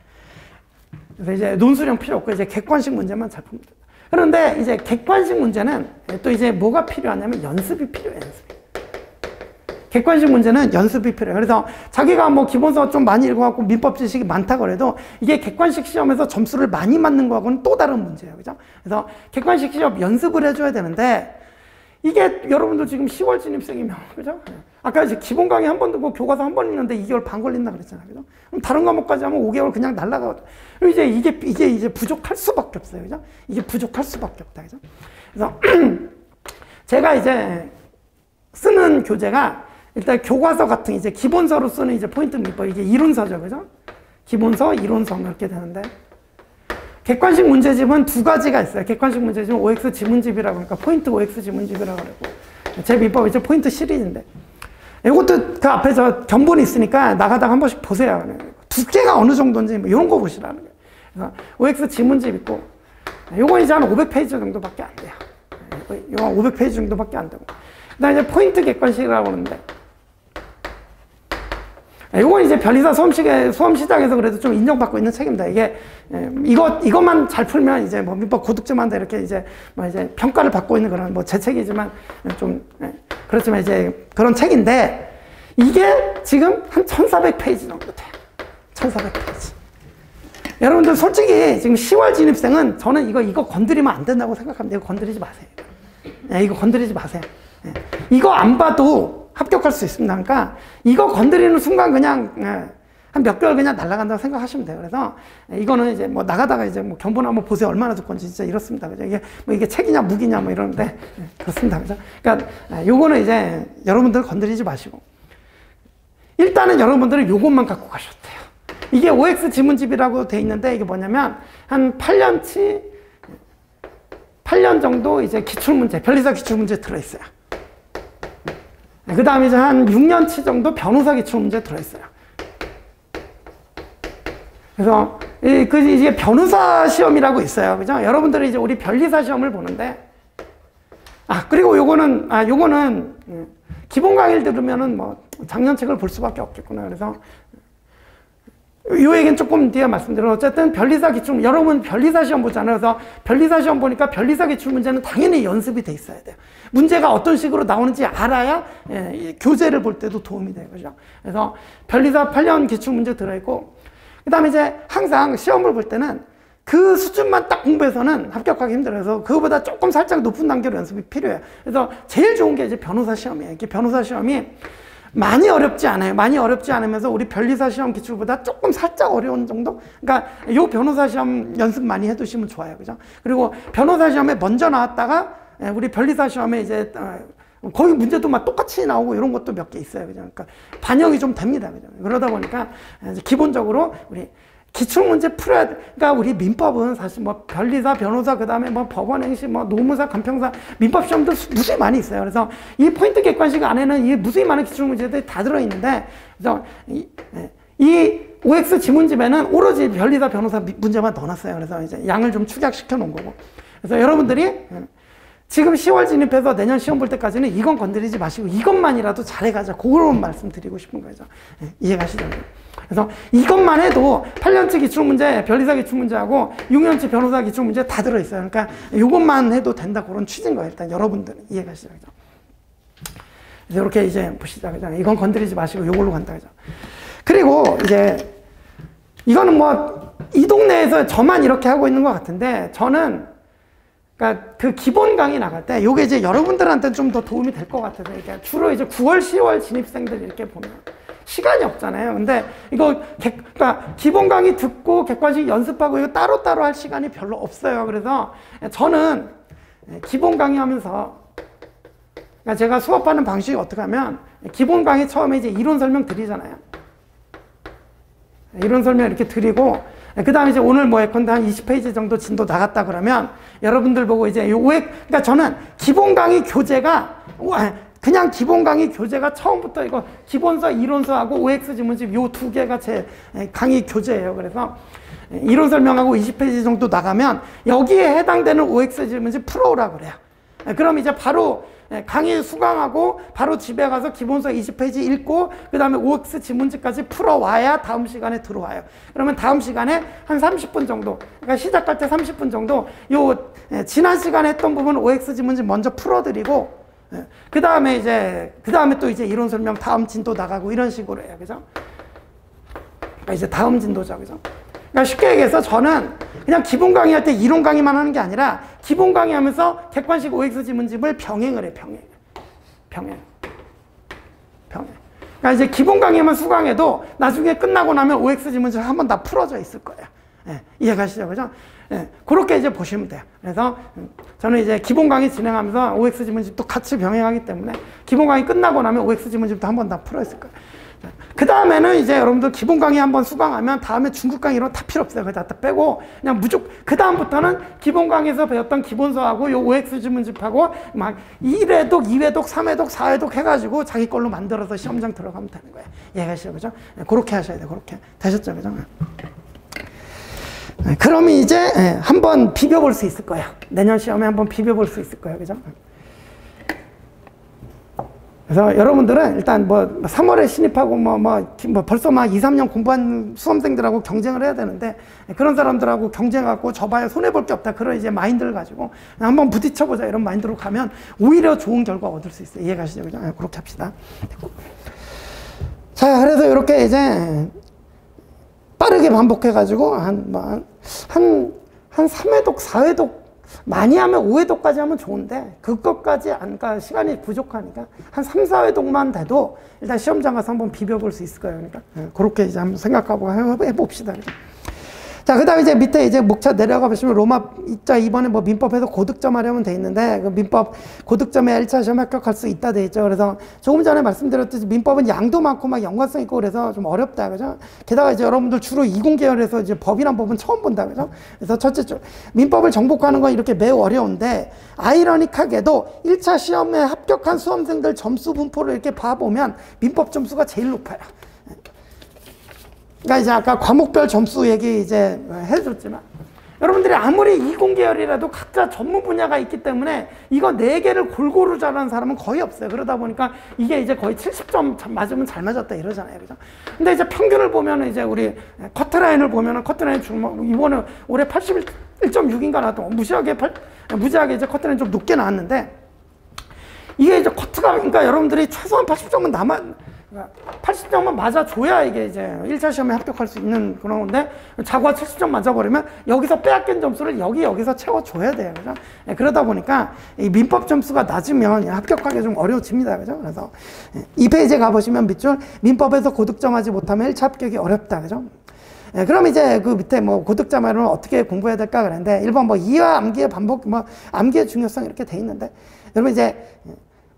S1: 그래서 이제 논술형 필요 없고 이제 객관식 문제만 잘 풀면 돼요. 그런데 이제 객관식 문제는 또 이제 뭐가 필요하냐면 연습이 필요해요. 연습이. 객관식 문제는 연습이 필요해요. 그래서 자기가 뭐 기본서 좀 많이 읽어갖고 민법 지식이 많다 그래도 이게 객관식 시험에서 점수를 많이 맞는 거하고는 또 다른 문제예요. 그죠? 그래서 객관식 시험 연습을 해줘야 되는데 이게 여러분들 지금 10월 진입생이면, 그죠? 아까 이제 기본 강의 한 번 듣고 교과서 한 번 읽는데 2개월 반 걸린다 그랬잖아요. 그죠? 그럼 다른 과목까지 하면 5개월 그냥 날라가거든. 그리고 이제 이게 이제 부족할 수밖에 없어요. 그죠? 이게 부족할 수밖에 없다. 그죠? 그래서 제가 이제 쓰는 교재가 일단 교과서 같은 이제 기본서로 쓰는 이제 포인트 민법, 이게 이론서죠. 그죠? 기본서, 이론서 이렇게 되는데 객관식 문제집은 두 가지가 있어요. 객관식 문제집은 OX 지문집이라고 하니까 포인트 OX 지문집이라고 그러고 제 민법 이제 포인트 시리즈인데 이것도 그 앞에 저 견본이 있으니까 나가다가 한 번씩 보세요. 두께가 어느 정도인지 뭐 이런 거 보시라는 거예요. 그래서 OX 지문집 있고 요거 이제 한 500페이지 정도밖에 안 돼요. 요거 한 500페이지 정도밖에 안 되고 그다음에 이제 포인트 객관식이라고 하는데 이건 이제 변리사 수험 시장에서 그래도 좀 인정받고 있는 책입니다. 이게 이것만 잘 풀면 이제 뭐 민법 고득점한다 이렇게 이제 뭐 이제 평가를 받고 있는 그런 뭐 제 책이지만 좀 그렇지만 이제 그런 책인데 이게 지금 한 1,400페이지 정도 돼요. 1,400페이지. 여러분들 솔직히 지금 10월 진입생은 저는 이거 건드리면 안 된다고 생각합니다. 이거 건드리지 마세요. 이거 건드리지 마세요. 이거 안 봐도 합격할 수 있습니다. 그러니까 이거 건드리는 순간 그냥 한 몇 개월 그냥 날아간다고 생각하시면 돼요. 그래서 이거는 이제 뭐 나가다가 이제 뭐 견본 한번 보세요. 얼마나 두꺼운지 진짜 이렇습니다. 그죠? 이게 뭐 이게 책이냐 무기냐 뭐 이러는데 그렇습니다. 그죠? 그러니까 요거는 이제 여러분들 건드리지 마시고 일단은 여러분들은 요것만 갖고 가셔도 돼요. 이게 OX 지문집이라고 돼 있는데 이게 뭐냐면 한 8년 정도 이제 기출문제, 변리사 기출문제 들어있어요. 그 다음에 이제 한 6년치 정도 변호사 기출문제 들어있어요. 그래서 이게 변호사 시험이라고 있어요. 그죠? 여러분들이 이제 우리 변리사 시험을 보는데 그리고 요거는 기본 강의를 들으면은 뭐 작년 책을 볼 수밖에 없겠구나. 그래서 요 얘기는 조금 뒤에 말씀드려요. 어쨌든 변리사 기출, 여러분 변리사 시험 보잖아요. 그래서 변리사 시험 보니까 변리사 기출 문제는 당연히 연습이 돼 있어야 돼요. 문제가 어떤 식으로 나오는지 알아야 교재를 볼 때도 도움이 돼요. 그죠? 그래서 변리사 8년 기출 문제 들어있고, 그 다음에 이제 항상 시험을 볼 때는 그 수준만 딱 공부해서는 합격하기 힘들어요. 그래서 그거보다 조금 살짝 높은 단계로 연습이 필요해요. 그래서 제일 좋은 게 이제 변호사 시험이에요. 이게 변호사 시험이 많이 어렵지 않아요. 많이 어렵지 않으면서 우리 변리사 시험 기출보다 조금 살짝 어려운 정도? 그러니까 요 변호사 시험 연습 많이 해두시면 좋아요. 그죠? 그리고 변호사 시험에 먼저 나왔다가 우리 변리사 시험에 이제 거기 문제도 막 똑같이 나오고 이런 것도 몇 개 있어요. 그죠? 그러니까 반영이 좀 됩니다. 그죠? 그러다 보니까 기본적으로 우리 기출문제 풀어야 돼. 그러니까 우리 민법은 사실 뭐 변리사, 변호사, 그 다음에 뭐 법원행시, 뭐 노무사, 간평사, 민법 시험도 무수히 많이 있어요. 그래서 이 포인트 객관식 안에는 이 무수히 많은 기출문제들이 다 들어있는데, 그래서 이 OX 지문집에는 오로지 변리사, 변호사 문제만 넣어놨어요. 그래서 이제 양을 좀 축약시켜 놓은 거고. 그래서 여러분들이 지금 10월 진입해서 내년 시험 볼 때까지는 이건 건드리지 마시고 이것만이라도 잘해가자. 그런 말씀 드리고 싶은 거죠. 이해가시죠? 그래서 이것만 해도 8년치 기출문제, 변리사 기출문제하고 6년치 변호사 기출문제 다 들어있어요. 그러니까 이것만 해도 된다. 그런 취지인 거예요. 일단 여러분들은 이해가시죠? 그래서 이렇게 이제 보시자. 그죠? 이건 건드리지 마시고 이걸로 간다. 그죠? 그리고 이제 이거는 뭐 이 동네에서 저만 이렇게 하고 있는 것 같은데 저는 그러니까 그 기본 강의 나갈 때 요게 이제 여러분들한테 좀 더 도움이 될 것 같아서 그러니까 주로 이제 9월, 10월 진입생들 이렇게 보면 시간이 없잖아요. 근데 이거 그러니까 기본 강의 듣고 객관식 연습하고 이거 따로따로 할 시간이 별로 없어요. 그래서 저는 기본 강의 하면서 그러니까 제가 수업하는 방식이 어떻게 하면 기본 강의 처음에 이제 이론 설명 드리잖아요. 이론 설명 이렇게 드리고 그 다음에 이제 오늘 뭐 예컨대 한 20페이지 정도 진도 나갔다 그러면 여러분들 보고 이제 그러니까 저는 기본 강의 교재가 그냥 기본 강의 교재가 처음부터 이거 기본서, 이론서하고 OX 지문집 요 두 개가 제 강의 교재예요. 그래서 이론 설명하고 20페이지 정도 나가면 여기에 해당되는 OX 지문집 풀어오라고 그래요. 그럼 이제 바로 강의 수강하고 바로 집에 가서 기본서 20페이지 읽고 그 다음에 OX 지문집까지 풀어와야 다음 시간에 들어와요. 그러면 다음 시간에 한 30분 정도, 그러니까 시작할 때 30분 정도 요 지난 시간에 했던 부분 OX 지문집 먼저 풀어드리고 그 다음에 또 이제 이론 설명 다음 진도 나가고 이런 식으로 해요. 그죠? 그러니까 이제 다음 진도죠. 그죠? 그러니까 쉽게 얘기해서 저는 그냥 기본 강의할 때 이론 강의만 하는 게 아니라 기본 강의하면서 객관식 OX 지문집을 병행을 해, 병행. 그러니까 이제 기본 강의만 수강해도 나중에 끝나고 나면 OX 지문집 한번 다 풀어져 있을 거예요. 이해가시죠? 그죠? 그렇게 이제 보시면 돼요. 그래서 저는 이제 기본 강의 진행하면서 OX 지문집도 같이 병행하기 때문에 기본 강의 끝나고 나면 OX 지문집도 한번 다 풀어 있을 거예요. 그 다음에는 이제 여러분들 기본 강의 한번 수강하면 다음에 중급 강의 이런 다 필요 없어요. 그거 다 빼고 그냥 무조건 그 다음부터는 기본 강의에서 배웠던 기본서하고 요 OX 지문집하고 막 1회독, 2회독, 3회독, 4회독 해가지고 자기 걸로 만들어서 시험장 들어가면 되는 거예요. 이해가시죠? 그죠? 그렇게 하셔야 돼요. 그렇게. 되셨죠? 그죠? 그러면 이제 한번 비벼볼 수 있을 거예요. 내년 시험에 한번 비벼볼 수 있을 거예요. 그죠? 그래서 여러분들은 일단 뭐 3월에 신입하고 뭐 벌써 막 2, 3년 공부한 수험생들하고 경쟁을 해야 되는데 그런 사람들하고 경쟁하고 져봐야 손해볼 게 없다. 그런 이제 마인드를 가지고 한번 부딪혀보자 이런 마인드로 가면 오히려 좋은 결과 얻을 수 있어요. 이해가시죠? 그죠? 그렇게 합시다. 자, 그래서 이렇게 이제 빠르게 반복해가지고 한 3회독, 4회독 많이 하면 5회독까지 하면 좋은데 그것까지 안 가 시간이 부족하니까 한 3, 4회독만 돼도 일단 시험장 가서 한번 비벼볼 수 있을 거예요. 그러니까 그렇게 이제 한번 생각하고 해봅시다. 자, 그 다음에 이제 밑에 이제 목차 내려가 보시면 로마 자 이번에 뭐 민법에서 고득점 하려면 돼 있는데 그 민법 고득점에 1차 시험 합격할 수 있다 돼 있죠. 그래서 조금 전에 말씀드렸듯이 민법은 양도 많고 막 연관성 있고 그래서 좀 어렵다. 그죠? 게다가 이제 여러분들 주로 이공계열에서 이제 법이란 법은 처음 본다. 그죠? 그래서 첫째 줄 민법을 정복하는 건 이렇게 매우 어려운데 아이러닉하게도 1차 시험에 합격한 수험생들 점수 분포를 이렇게 봐보면 민법 점수가 제일 높아요. 그러니까 이제 아까 과목별 점수 얘기 이제 해줬지만 여러분들이 아무리 이공계열이라도 각자 전문 분야가 있기 때문에 이거 4개를 골고루 잘하는 사람은 거의 없어요. 그러다 보니까 이게 이제 거의 70점 맞으면 잘 맞았다 이러잖아요. 그죠? 근데 이제 평균을 보면은 이제 우리 커트라인을 보면은 커트라인 이번에 올해 81.6인가 나왔던 무지하게 이제 커트라인 좀 높게 나왔는데 이게 이제 커트가 그러니까 여러분들이 최소한 80점은 80점은 맞아줘야 이게 이제 1차 시험에 합격할 수 있는 그런 건데 자고가 70점 맞아버리면 여기서 빼앗긴 점수를 여기서 채워줘야 돼요. 그죠? 그러다 보니까 이 민법 점수가 낮으면 합격하기 좀 어려워집니다. 그죠? 그래서 2페이지에 가보시면 밑줄 민법에서 고득점하지 못하면 1차 합격이 어렵다. 그죠? 그럼 이제 그 밑에 뭐 고득점하려면 어떻게 공부해야 될까 그랬는데 1번 뭐 이해와 암기의 반복, 뭐 암기의 중요성 이렇게 돼 있는데 여러분 이제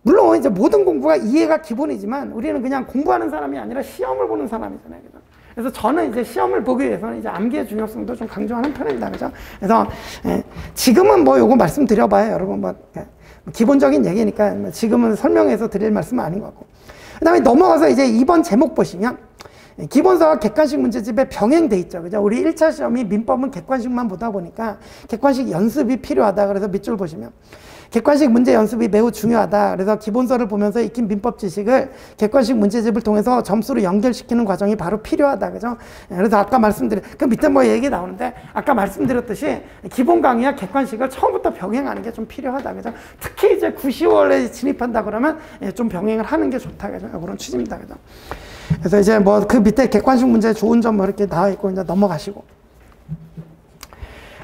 S1: 물론 이제 모든 공부가 이해가 기본이지만 우리는 그냥 공부하는 사람이 아니라 시험을 보는 사람이잖아요. 그죠? 그래서 저는 이제 시험을 보기 위해서는 이제 암기의 중요성도 좀 강조하는 편입니다. 그죠? 그래서 지금은 뭐 요거 말씀드려봐요. 여러분 뭐 기본적인 얘기니까 지금은 설명해서 드릴 말씀은 아닌 것 같고. 그 다음에 넘어가서 이제 2번 제목 보시면 기본서와 객관식 문제집에 병행돼 있죠. 그죠? 우리 1차 시험이 민법은 객관식만 보다 보니까 객관식 연습이 필요하다. 그래서 밑줄 보시면 객관식 문제 연습이 매우 중요하다. 그래서 기본서를 보면서 익힌 민법 지식을 객관식 문제집을 통해서 점수로 연결시키는 과정이 바로 필요하다. 그죠? 그래서 아까 그 밑에 뭐 얘기 나오는데 아까 말씀드렸듯이 기본 강의와 객관식을 처음부터 병행하는 게 좀 필요하다. 그죠? 특히 이제 9, 10월에 진입한다 그러면 좀 병행을 하는 게 좋다. 그죠? 그런 취지입니다. 그죠? 그래서 이제 뭐 그 밑에 객관식 문제 좋은 점 뭐 이렇게 나와 있고 이제 넘어가시고.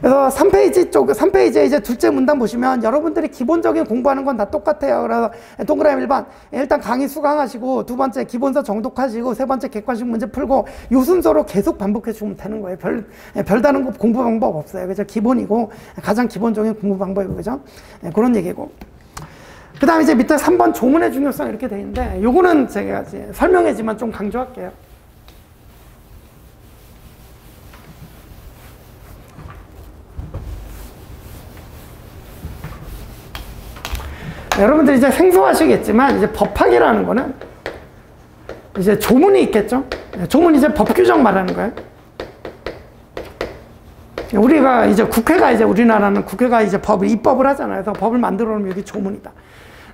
S1: 그래서 3페이지에 이제 둘째 문단 보시면 여러분들이 기본적인 공부하는 건 다 똑같아요. 그래서 동그라미 1번 일단 강의 수강하시고 두 번째 기본서 정독하시고 세 번째 객관식 문제 풀고 요 순서로 계속 반복해 주면 되는 거예요. 별다른 공부 방법 없어요. 그죠? 기본이고 가장 기본적인 공부 방법이고 그죠? 그런 얘기고. 그 다음에 이제 밑에 3번 조문의 중요성 이렇게 돼 있는데 요거는 제가 이제 설명이지만 좀 강조할게요. 여러분들 이제 생소하시겠지만 이제 법학이라는 거는 이제 조문이 있겠죠. 조문 이제 법 규정 말하는 거예요. 우리가 이제 국회가 이제 우리나라는 국회가 이제 입법을 하잖아요. 그래서 법을 만들어 놓으면 여기 조문이다.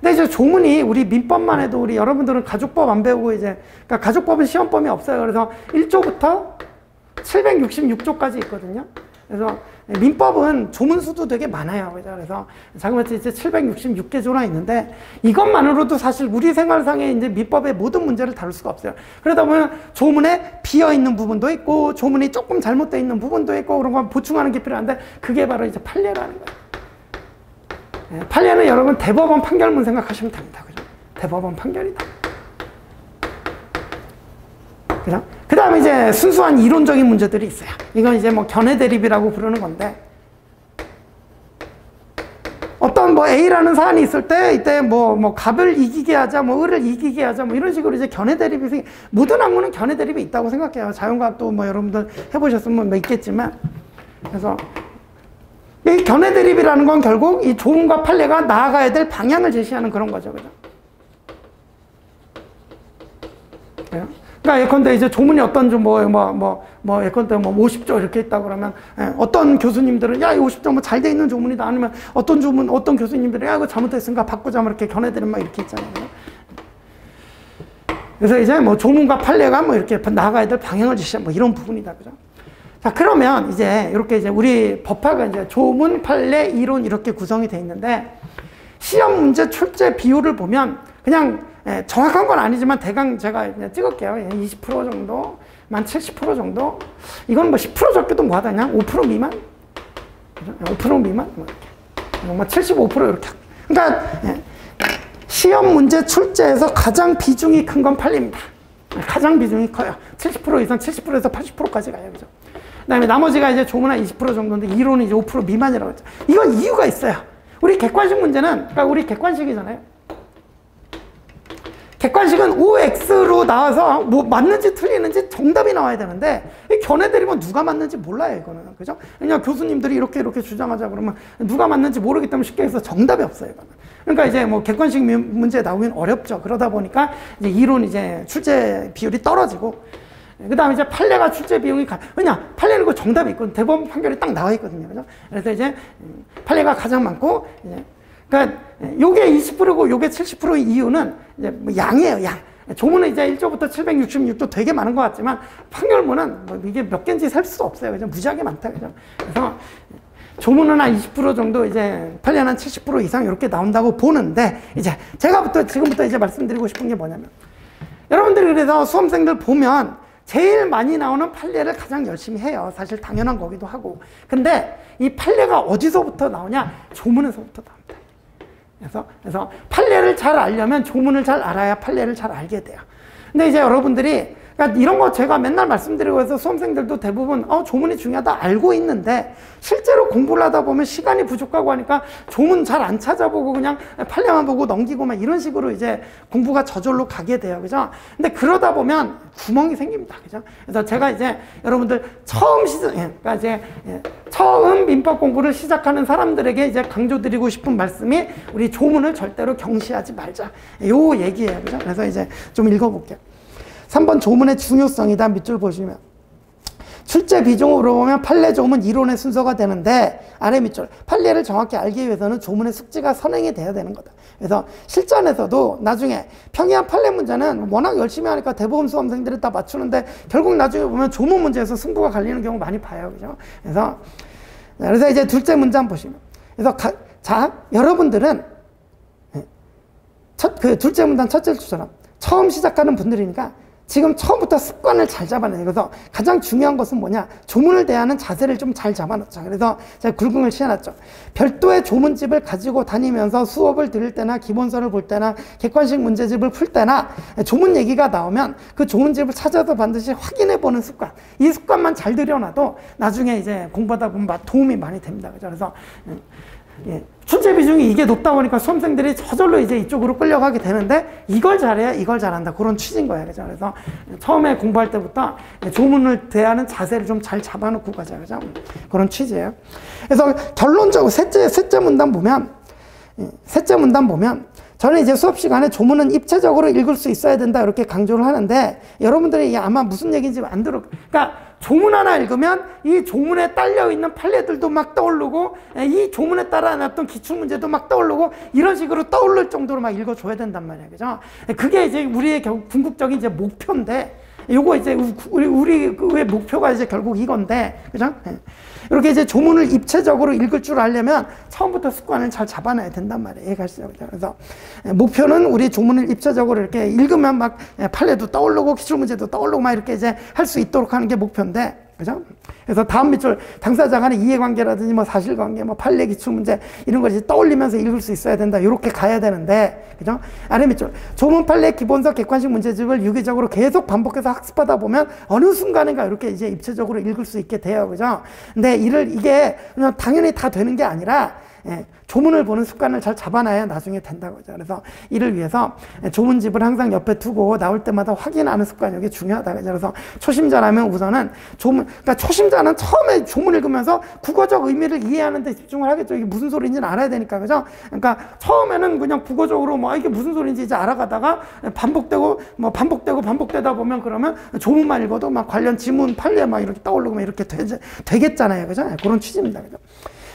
S1: 근데 이제 조문이 우리 민법만 해도 우리 여러분들은 가족법 안 배우고 이제 그러니까 가족법은 시험범위 없어요. 그래서 1조부터 766조까지 있거든요. 그래서 민법은 조문수도 되게 많아요. 그래서 자그마치 이제 766개 조나 있는데 이것만으로도 사실 우리 생활상의 이제 민법의 모든 문제를 다룰 수가 없어요. 그러다 보면 조문에 비어 있는 부분도 있고 조문이 조금 잘못되어 있는 부분도 있고 그런 거 보충하는 게 필요한데 그게 바로 이제 판례라는 거예요. 판례는 여러분 대법원 판결문 생각하시면 됩니다. 그죠? 대법원 판결이다. 그죠? 그 다음에 이제 순수한 이론적인 문제들이 있어요. 이건 이제 뭐 견해 대립이라고 부르는 건데, 어떤 뭐 A라는 사안이 있을 때, 이때 뭐 갑을 이기게 하자, 뭐 을을 이기게 하자, 뭐 이런 식으로 이제 견해 대립이, 모든 학문은 견해 대립이 있다고 생각해요. 자연과학도 뭐 여러분들 해보셨으면 뭐 있겠지만. 그래서 이 견해 대립이라는 건 결국 이 조문과 판례가 나아가야 될 방향을 제시하는 그런 거죠. 그죠? 그래요? 그러니까 예컨대 이제 조문이 어떤 좀 예컨대 50조 이렇게 있다 그러면 어떤 교수님들은 야, 이 50조 뭐 잘 돼 있는 조문이다. 아니면 어떤 교수님들은 야, 이거 잘못됐으니까 바꾸자 뭐 이렇게 견해들은 막 이렇게 있잖아요. 그래서 이제 뭐 조문과 판례가 뭐 이렇게 나아가야 될 방향을 제시한 뭐 이런 부분이다. 그죠? 자, 그러면 이제 이렇게 이제 우리 법학은 이제 조문, 판례, 이론 이렇게 구성이 돼 있는데 시험 문제 출제 비율을 보면 그냥 정확한 건 아니지만 대강 제가 찍을게요. 20% 정도, 만 70% 정도. 이건 뭐 10% 적게도 뭐하다 그냥 5% 미만? 5% 미만? 뭐 이렇게. 뭐 75% 이렇게. 그러니까 시험 문제 출제에서 가장 비중이 큰 건 판례입니다. 가장 비중이 커요. 70% 이상, 70%에서 80%까지 가요. 그죠? 그 다음에 나머지가 이제 조문 한 20% 정도인데 이론은 이제 5% 미만이라고 했죠. 이건 이유가 있어요. 우리 객관식 문제는, 그러니까 우리 객관식이잖아요. 객관식은 OX로 나와서 뭐 맞는지 틀리는지 정답이 나와야 되는데 이 견해 대립은 누가 맞는지 몰라요. 이거는. 그죠? 그냥 교수님들이 이렇게 주장하자 그러면 누가 맞는지 모르기 때문에 쉽게 해서 정답이 없어요. 이거는. 그러니까 이제 뭐 객관식 문제 나오긴 어렵죠. 그러다 보니까 이제 이론 이제 출제 비율이 떨어지고 그 다음에 이제 판례가 출제 비용이 왜냐? 판례는 그 정답이 있거든요. 대법원 판결이 딱 나와 있거든요. 그죠? 그래서 이제 판례가 가장 많고 이제 그러니까 요게 20%고 요게 70%의 이유는 이제 뭐 양이에요, 양. 조문은 이제 1조부터 766조 되게 많은 것 같지만 판결문은 뭐 이게 몇 개인지 셀 수도 없어요. 그죠? 무지하게 많다. 그죠? 그래서 조문은 한 20% 정도 이제 판례는 한 70% 이상 이렇게 나온다고 보는데 이제 지금부터 이제 말씀드리고 싶은 게 뭐냐면 여러분들이 그래서 수험생들 보면 제일 많이 나오는 판례를 가장 열심히 해요. 사실 당연한 거기도 하고. 근데 이 판례가 어디서부터 나오냐? 조문에서부터 나옵니다. 그래서 판례를 잘 알려면 조문을 잘 알아야 판례를 잘 알게 돼요. 근데 이제 여러분들이 그러니까 이런 거 제가 맨날 말씀드리고 해서 수험생들도 대부분 조문이 중요하다 알고 있는데 실제로 공부를 하다 보면 시간이 부족하고 하니까 조문 잘 안 찾아보고 그냥 판례만 보고 넘기고 막 이런 식으로 이제 공부가 저절로 가게 돼요. 그죠? 근데 그러다 보면 구멍이 생깁니다. 그죠? 그래서 제가 이제 여러분들 그러니까 이제 처음 민법 공부를 시작하는 사람들에게 이제 강조드리고 싶은 말씀이 우리 조문을 절대로 경시하지 말자. 요 얘기예요. 그죠? 그래서 이제 좀 읽어볼게요. 3번 조문의 중요성이다. 밑줄 보시면 출제 비중으로 보면 판례 조문 이론의 순서가 되는데 아래 밑줄 판례를 정확히 알기 위해서는 조문의 숙지가 선행이 돼야 되는 거다. 그래서 실전에서도 나중에 평이한 판례 문제는 워낙 열심히 하니까 대법원 수험생들이 다 맞추는데 결국 나중에 보면 조문 문제에서 승부가 갈리는 경우 많이 봐요. 그죠? 그래서 이제 둘째 문제 한번 보시면 그래서 여러분들은 둘째 문단 첫째 줄처럼 처음 시작하는 분들이니까 지금 처음부터 습관을 잘 잡아내요. 그래서 가장 중요한 것은 뭐냐? 조문을 대하는 자세를 좀 잘 잡아놓자. 그래서 제가 굵응을 씌워놨죠. 별도의 조문집을 가지고 다니면서 수업을 들을 때나 기본서를 볼 때나 객관식 문제집을 풀 때나 조문 얘기가 나오면 그 조문집을 찾아서 반드시 확인해보는 습관. 이 습관만 잘 들여놔도 나중에 이제 공부하다 보면 도움이 많이 됩니다. 그죠? 그래서 출제 비중이 이게 높다 보니까 수험생들이 저절로 이제 이쪽으로 끌려가게 되는데 이걸 잘해야 이걸 잘한다. 그런 취지인 거예요. 그죠? 그래서 처음에 공부할 때부터 조문을 대하는 자세를 좀 잘 잡아놓고 가자. 그죠? 그런 취지예요. 그래서 결론적으로 셋째 문단 보면 셋째 문단 보면 저는 이제 수업 시간에 조문은 입체적으로 읽을 수 있어야 된다 이렇게 강조를 하는데 여러분들이 아마 무슨 얘기인지 안 들어. 그러니까 조문 하나 읽으면 이 조문에 딸려 있는 판례들도 막 떠오르고 이 조문에 따라 놨던 기출문제도 막 떠오르고 이런 식으로 떠오를 정도로 막 읽어줘야 된단 말이에요. 그죠? 그게 이제 우리의 궁극적인 이제 목표인데 요거 이제 우리의 목표가 이제 결국 이건데, 그죠? 이렇게 이제 조문을 입체적으로 읽을 줄 알려면 처음부터 습관을 잘 잡아놔야 된단 말이에요. 이해가시죠? 그래서 목표는 우리 조문을 입체적으로 이렇게 읽으면 막 판례도 떠오르고 기출문제도 떠오르고 막 이렇게 이제 할 수 있도록 하는 게 목표인데, 그죠? 그래서 다음 밑줄 당사자 간의 이해관계라든지 뭐 사실관계, 뭐 판례, 기출문제 이런 걸 이제 떠올리면서 읽을 수 있어야 된다. 이렇게 가야 되는데, 그죠? 아래 밑줄 조문, 판례, 기본서, 객관식 문제집을 유기적으로 계속 반복해서 학습하다 보면 어느 순간인가 이렇게 이제 입체적으로 읽을 수 있게 돼요, 그죠? 근데 이게 그냥 당연히 다 되는 게 아니라 조문을 보는 습관을 잘 잡아놔야 나중에 된다고 하죠. 그래서 이를 위해서 조문집을 항상 옆에 두고 나올 때마다 확인하는 습관이 이게 중요하다. 그래서 초심자라면 우선은 그러니까 초심자는 처음에 조문 읽으면서 국어적 의미를 이해하는 데 집중을 하겠죠. 이게 무슨 소리인지는 알아야 되니까, 그죠? 그러니까 처음에는 그냥 국어적으로 뭐 이게 무슨 소리인지 이제 알아가다가 반복되다 보면 그러면 조문만 읽어도 막 관련 지문, 판례 막 이렇게 떠오르고 막 이렇게 되겠잖아요. 그죠? 그런 취지입니다. 그죠?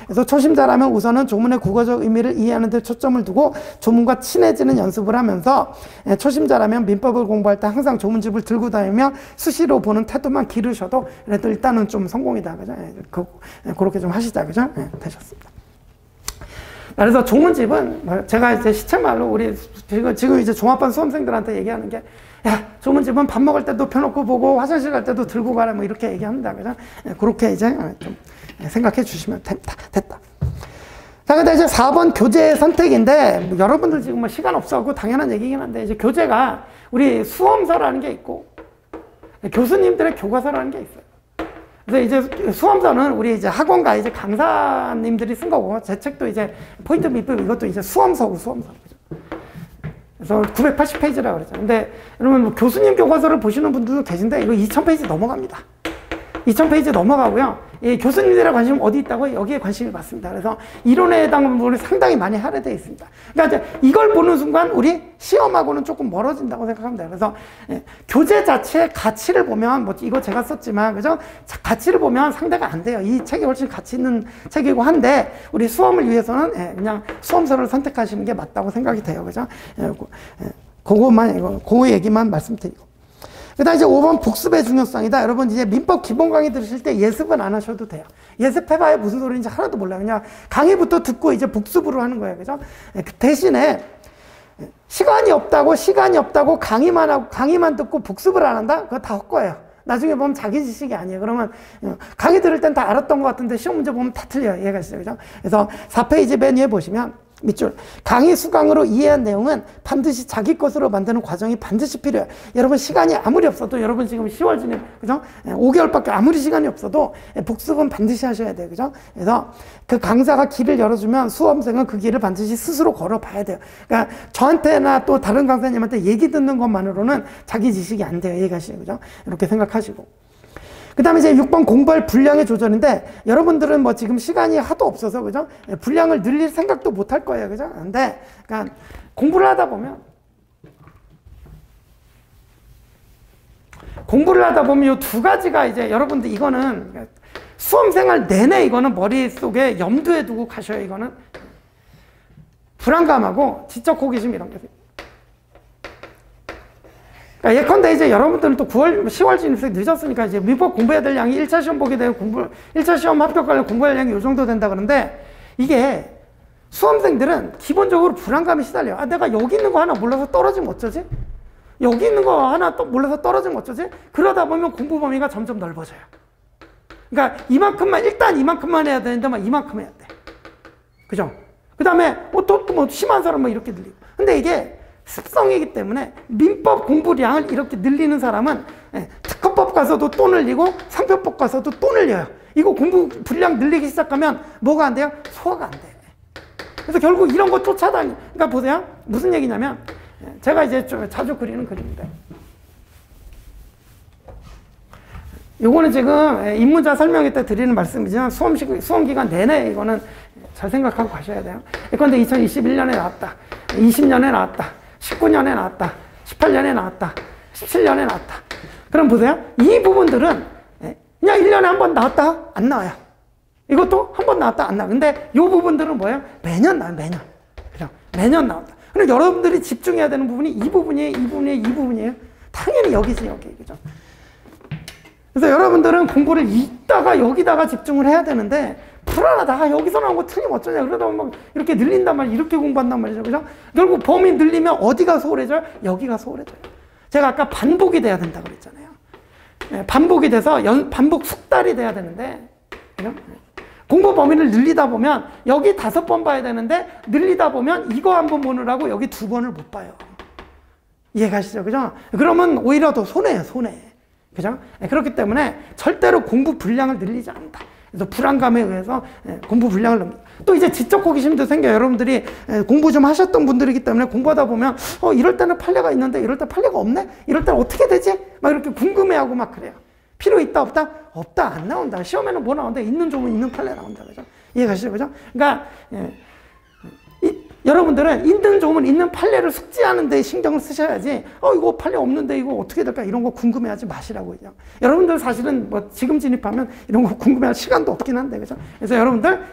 S1: 그래서 초심자라면 우선은 조문의 국어적 의미를 이해하는 데 초점을 두고 조문과 친해지는 연습을 하면서 초심자라면 민법을 공부할 때 항상 조문집을 들고 다니며 수시로 보는 태도만 기르셔도 그래도 일단은 좀 성공이다. 그죠? 그렇게 좀 하시자. 그죠? 되셨습니다. 그래서 조문집은 제가 이제 시체말로 우리 지금 이제 종합반 수험생들한테 얘기하는 게 야, 조문집은 밥 먹을 때도 펴놓고 보고 화장실 갈 때도 들고 가라 뭐 이렇게 얘기합니다. 그죠? 그렇게 이제 좀 생각해 주시면 됐다. 자, 근데 이제 4번 교재 선택인데, 뭐 여러분들 지금 뭐 시간 없어갖고 당연한 얘기긴 한데, 이제 교재가 우리 수험서라는 게 있고, 교수님들의 교과서라는 게 있어요. 그래서 이제 수험서는 우리 이제 학원가 이제 강사님들이 쓴 거고, 제 책도 이제 포인트 밑부 이것도 이제 수험서고, 수험서. 그래서 980페이지라고 그랬죠. 근데 여러분 뭐 교수님 교과서를 보시는 분들도 계신데, 이거 2000페이지 넘어갑니다. 2000페이지 넘어가고요. 예, 교수님들의 관심 어디 있다고? 여기에 관심이 많습니다. 그래서 이론에 해당하는 부분이 상당히 많이 할애되어 있습니다. 그러니까 이제 이걸 보는 순간 우리 시험하고는 조금 멀어진다고 생각합니다. 그래서 교재 자체의 가치를 보면 뭐 이거 제가 썼지만, 그죠? 가치를 보면 상대가 안 돼요. 이 책이 훨씬 가치 있는 책이고 한데 우리 수험을 위해서는 그냥 수험서를 선택하시는 게 맞다고 생각이 돼요. 그죠? 그 얘기만 말씀드리고. 그 다음 이제 5번 복습의 중요성이다. 여러분 이제 민법 기본 강의 들으실 때 예습은 안 하셔도 돼요. 예습해봐야 무슨 소리인지 하나도 몰라요. 그냥 강의부터 듣고 이제 복습으로 하는 거예요. 그죠? 대신에 시간이 없다고 강의만 듣고 복습을 안 한다? 그거 다 헛거예요. 나중에 보면 자기 지식이 아니에요. 그러면 강의 들을 땐 다 알았던 것 같은데 시험 문제 보면 다 틀려요. 이해가시죠? 그죠? 그래서 4페이지 맨 위에 보시면 밑줄 강의 수강으로 이해한 내용은 반드시 자기 것으로 만드는 과정이 반드시 필요해요. 여러분 시간이 아무리 없어도 여러분 지금 10월 진입 그죠? 5개월밖에 아무리 시간이 없어도 복습은 반드시 하셔야 돼요. 그죠? 그래서 그 강사가 길을 열어주면 수험생은 그 길을 반드시 스스로 걸어봐야 돼요. 그러니까 저한테나 또 다른 강사님한테 얘기 듣는 것만으로는 자기 지식이 안 돼요. 이해가시죠? 그죠? 이렇게 생각하시고. 그 다음에 이제 6번 공부할 분량의 조절인데, 여러분들은 뭐 지금 시간이 하도 없어서, 그죠? 분량을 늘릴 생각도 못 할 거예요. 그죠? 근데, 그러니까 공부를 하다 보면 이 두 가지가 이제 여러분들 이거는 수험생활 내내 이거는 머릿속에 염두에 두고 가셔요. 이거는 불안감하고 지적 호기심 이런 게. 그러니까 예컨대 이제 여러분들은 또 10월 진입생 늦었으니까 이제 민법 공부해야 될 양이 1차 시험 보게 되고 1차 시험 합격하려면 공부할 양이 이 정도 된다 그러는데, 이게 수험생들은 기본적으로 불안감에 시달려요. 아, 내가 여기 있는 거 하나 몰라서 떨어지면 어쩌지? 여기 있는 거 하나 또 몰라서 떨어지면 어쩌지? 그러다 보면 공부 범위가 점점 넓어져요. 그러니까 일단 이만큼만 해야 되는데 막 이만큼 해야 돼. 그죠? 그 다음에 또 뭐 심한 사람 뭐 이렇게 늘리고. 근데 이게 습성이기 때문에 민법 공부량을 이렇게 늘리는 사람은 특허법 가서도 또 늘리고 상표법 가서도 또 늘려요. 이거 공부 분량 늘리기 시작하면 뭐가 안 돼요? 소화가 안 돼. 그래서 결국 이런 거 쫓아다니. 그러니까 보세요. 무슨 얘기냐면, 제가 이제 좀 자주 그리는 그림인데, 요거는 지금 입문자 설명회 때 드리는 말씀이지만 수험 기간 내내 이거는 잘 생각하고 가셔야 돼요. 예컨대 2021년에 나왔다. 20년에 나왔다. 19년에 나왔다. 18년에 나왔다. 17년에 나왔다. 그럼 보세요. 이 부분들은 그냥 1년에 한 번 나왔다? 안 나와요. 이것도 한 번 나왔다? 안 나와요. 근데 이 부분들은 뭐예요? 매년 나와요. 매년. 그죠? 매년 나온다. 그럼 여러분들이 집중해야 되는 부분이 이 부분이에요. 이 부분이에요. 이 부분이에요. 당연히 여기지, 여기. 그죠? 그래서 여러분들은 공부를 이따가 여기다가 집중을 해야 되는데 불안하다. 여기서 나온 거 틀리면 어쩌냐. 그러다 보면 막 이렇게 늘린단 말이에요. 이렇게 공부한단 말이죠. 그죠? 결국 범위 늘리면 어디가 소홀해져요? 여기가 소홀해져요. 제가 아까 반복이 돼야 된다고 그랬잖아요. 네, 반복이 돼서 반복 숙달이 돼야 되는데 그죠? 공부 범위를 늘리다 보면 여기 5번 봐야 되는데 늘리다 보면 이거 한 번 보느라고 여기 2번을 못 봐요. 이해가시죠? 그죠? 그러면 오히려 더 손해예요. 손해. 그죠? 그렇기 때문에 절대로 공부 분량을 늘리지 않는다. 그래서 불안감에 의해서 공부 분량을 넘깁니다. 또 이제 지적 호기심도 생겨요. 여러분들이 공부 좀 하셨던 분들이기 때문에 공부하다 보면 이럴 때는 판례가 있는데 이럴 때 판례가 없네? 이럴 때는 어떻게 되지? 막 이렇게 궁금해하고 막 그래요. 필요 있다 없다? 없다. 안 나온다. 시험에는 뭐 나온다? 있는 조문 있는 판례 나온다. 그죠? 이해가시죠? 그죠? 그러니까 여러분들은 있는 조문 있는 판례를 숙지하는 데 신경을 쓰셔야지 이거 판례 없는데 이거 어떻게 될까 이런 거 궁금해하지 마시라고요. 여러분들 사실은 뭐 지금 진입하면 이런 거 궁금해할 시간도 없긴 한데 그죠? 그래서 여러분들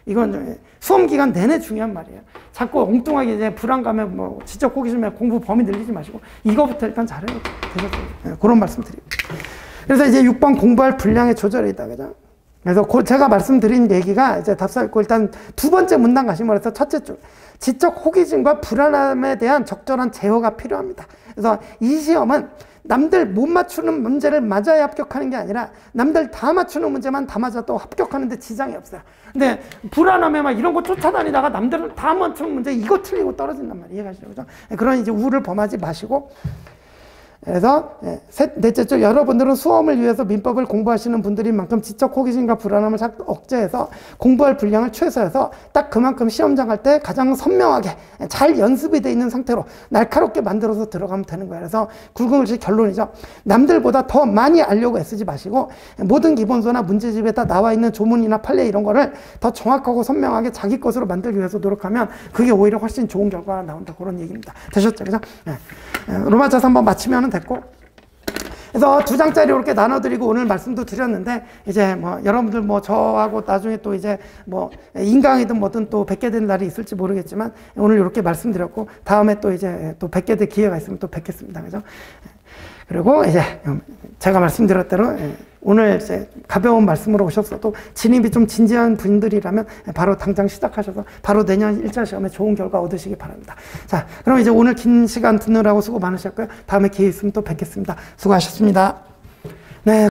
S1: 이건 수험 기간 내내 중요한 말이에요. 자꾸 엉뚱하게 이제 불안감에 뭐 지적 호기심에 공부 범위 늘리지 마시고 이거부터 일단 잘해요. 되셨어요? 그런 말씀 드립니다. 그래서 이제 6번 공부할 분량의 조절이다. 그죠? 그래서 제가 말씀드린 얘기가 이제 답사 있고 일단 두 번째 문단 가시면 그래서 첫째 줄 지적 호기심과 불안함에 대한 적절한 제어가 필요합니다. 그래서 이 시험은 남들 못 맞추는 문제를 맞아야 합격하는 게 아니라 남들 다 맞추는 문제만 다 맞아도 합격하는데 지장이 없어요. 근데 불안함에 막 이런 거 쫓아다니다가 남들은 다 맞추는 문제 이거 틀리고 떨어진단 말이에요. 이해가시죠? 그죠? 그런 이제 우를 범하지 마시고 그래서 넷째 줄 여러분들은 수험을 위해서 민법을 공부하시는 분들인 만큼 지적 호기심과 불안함을 억제해서 공부할 분량을 최소해서 딱 그만큼 시험장 갈 때 가장 선명하게 잘 연습이 돼 있는 상태로 날카롭게 만들어서 들어가면 되는 거예요. 그래서 굵은 글씨 결론이죠. 남들보다 더 많이 알려고 애쓰지 마시고 모든 기본서나 문제집에 다 나와 있는 조문이나 판례 이런 거를 더 정확하고 선명하게 자기 것으로 만들기 위해서 노력하면 그게 오히려 훨씬 좋은 결과가 나온다. 그런 얘기입니다. 되셨죠? 그죠? 로마자서 한번 마치면 됐고, 그래서 2장짜리 이렇게 나눠드리고 오늘 말씀도 드렸는데 이제 뭐 여러분들 뭐 저하고 나중에 또 이제 뭐 인강이든 뭐든 또 뵙게 된 날이 있을지 모르겠지만 오늘 이렇게 말씀드렸고 다음에 또 이제 또 뵙게 될 기회가 있으면 또 뵙겠습니다. 그죠? 그리고 이제 제가 말씀드렸 대로 오늘 이제 가벼운 말씀으로 오셨어도 진입이 좀 진지한 분들이라면 바로 당장 시작하셔서 바로 내년 1차 시험에 좋은 결과 얻으시기 바랍니다. 자, 그럼 이제 오늘 긴 시간 듣느라고 수고 많으셨고요. 다음에 기회 있으면 또 뵙겠습니다. 수고하셨습니다. 네.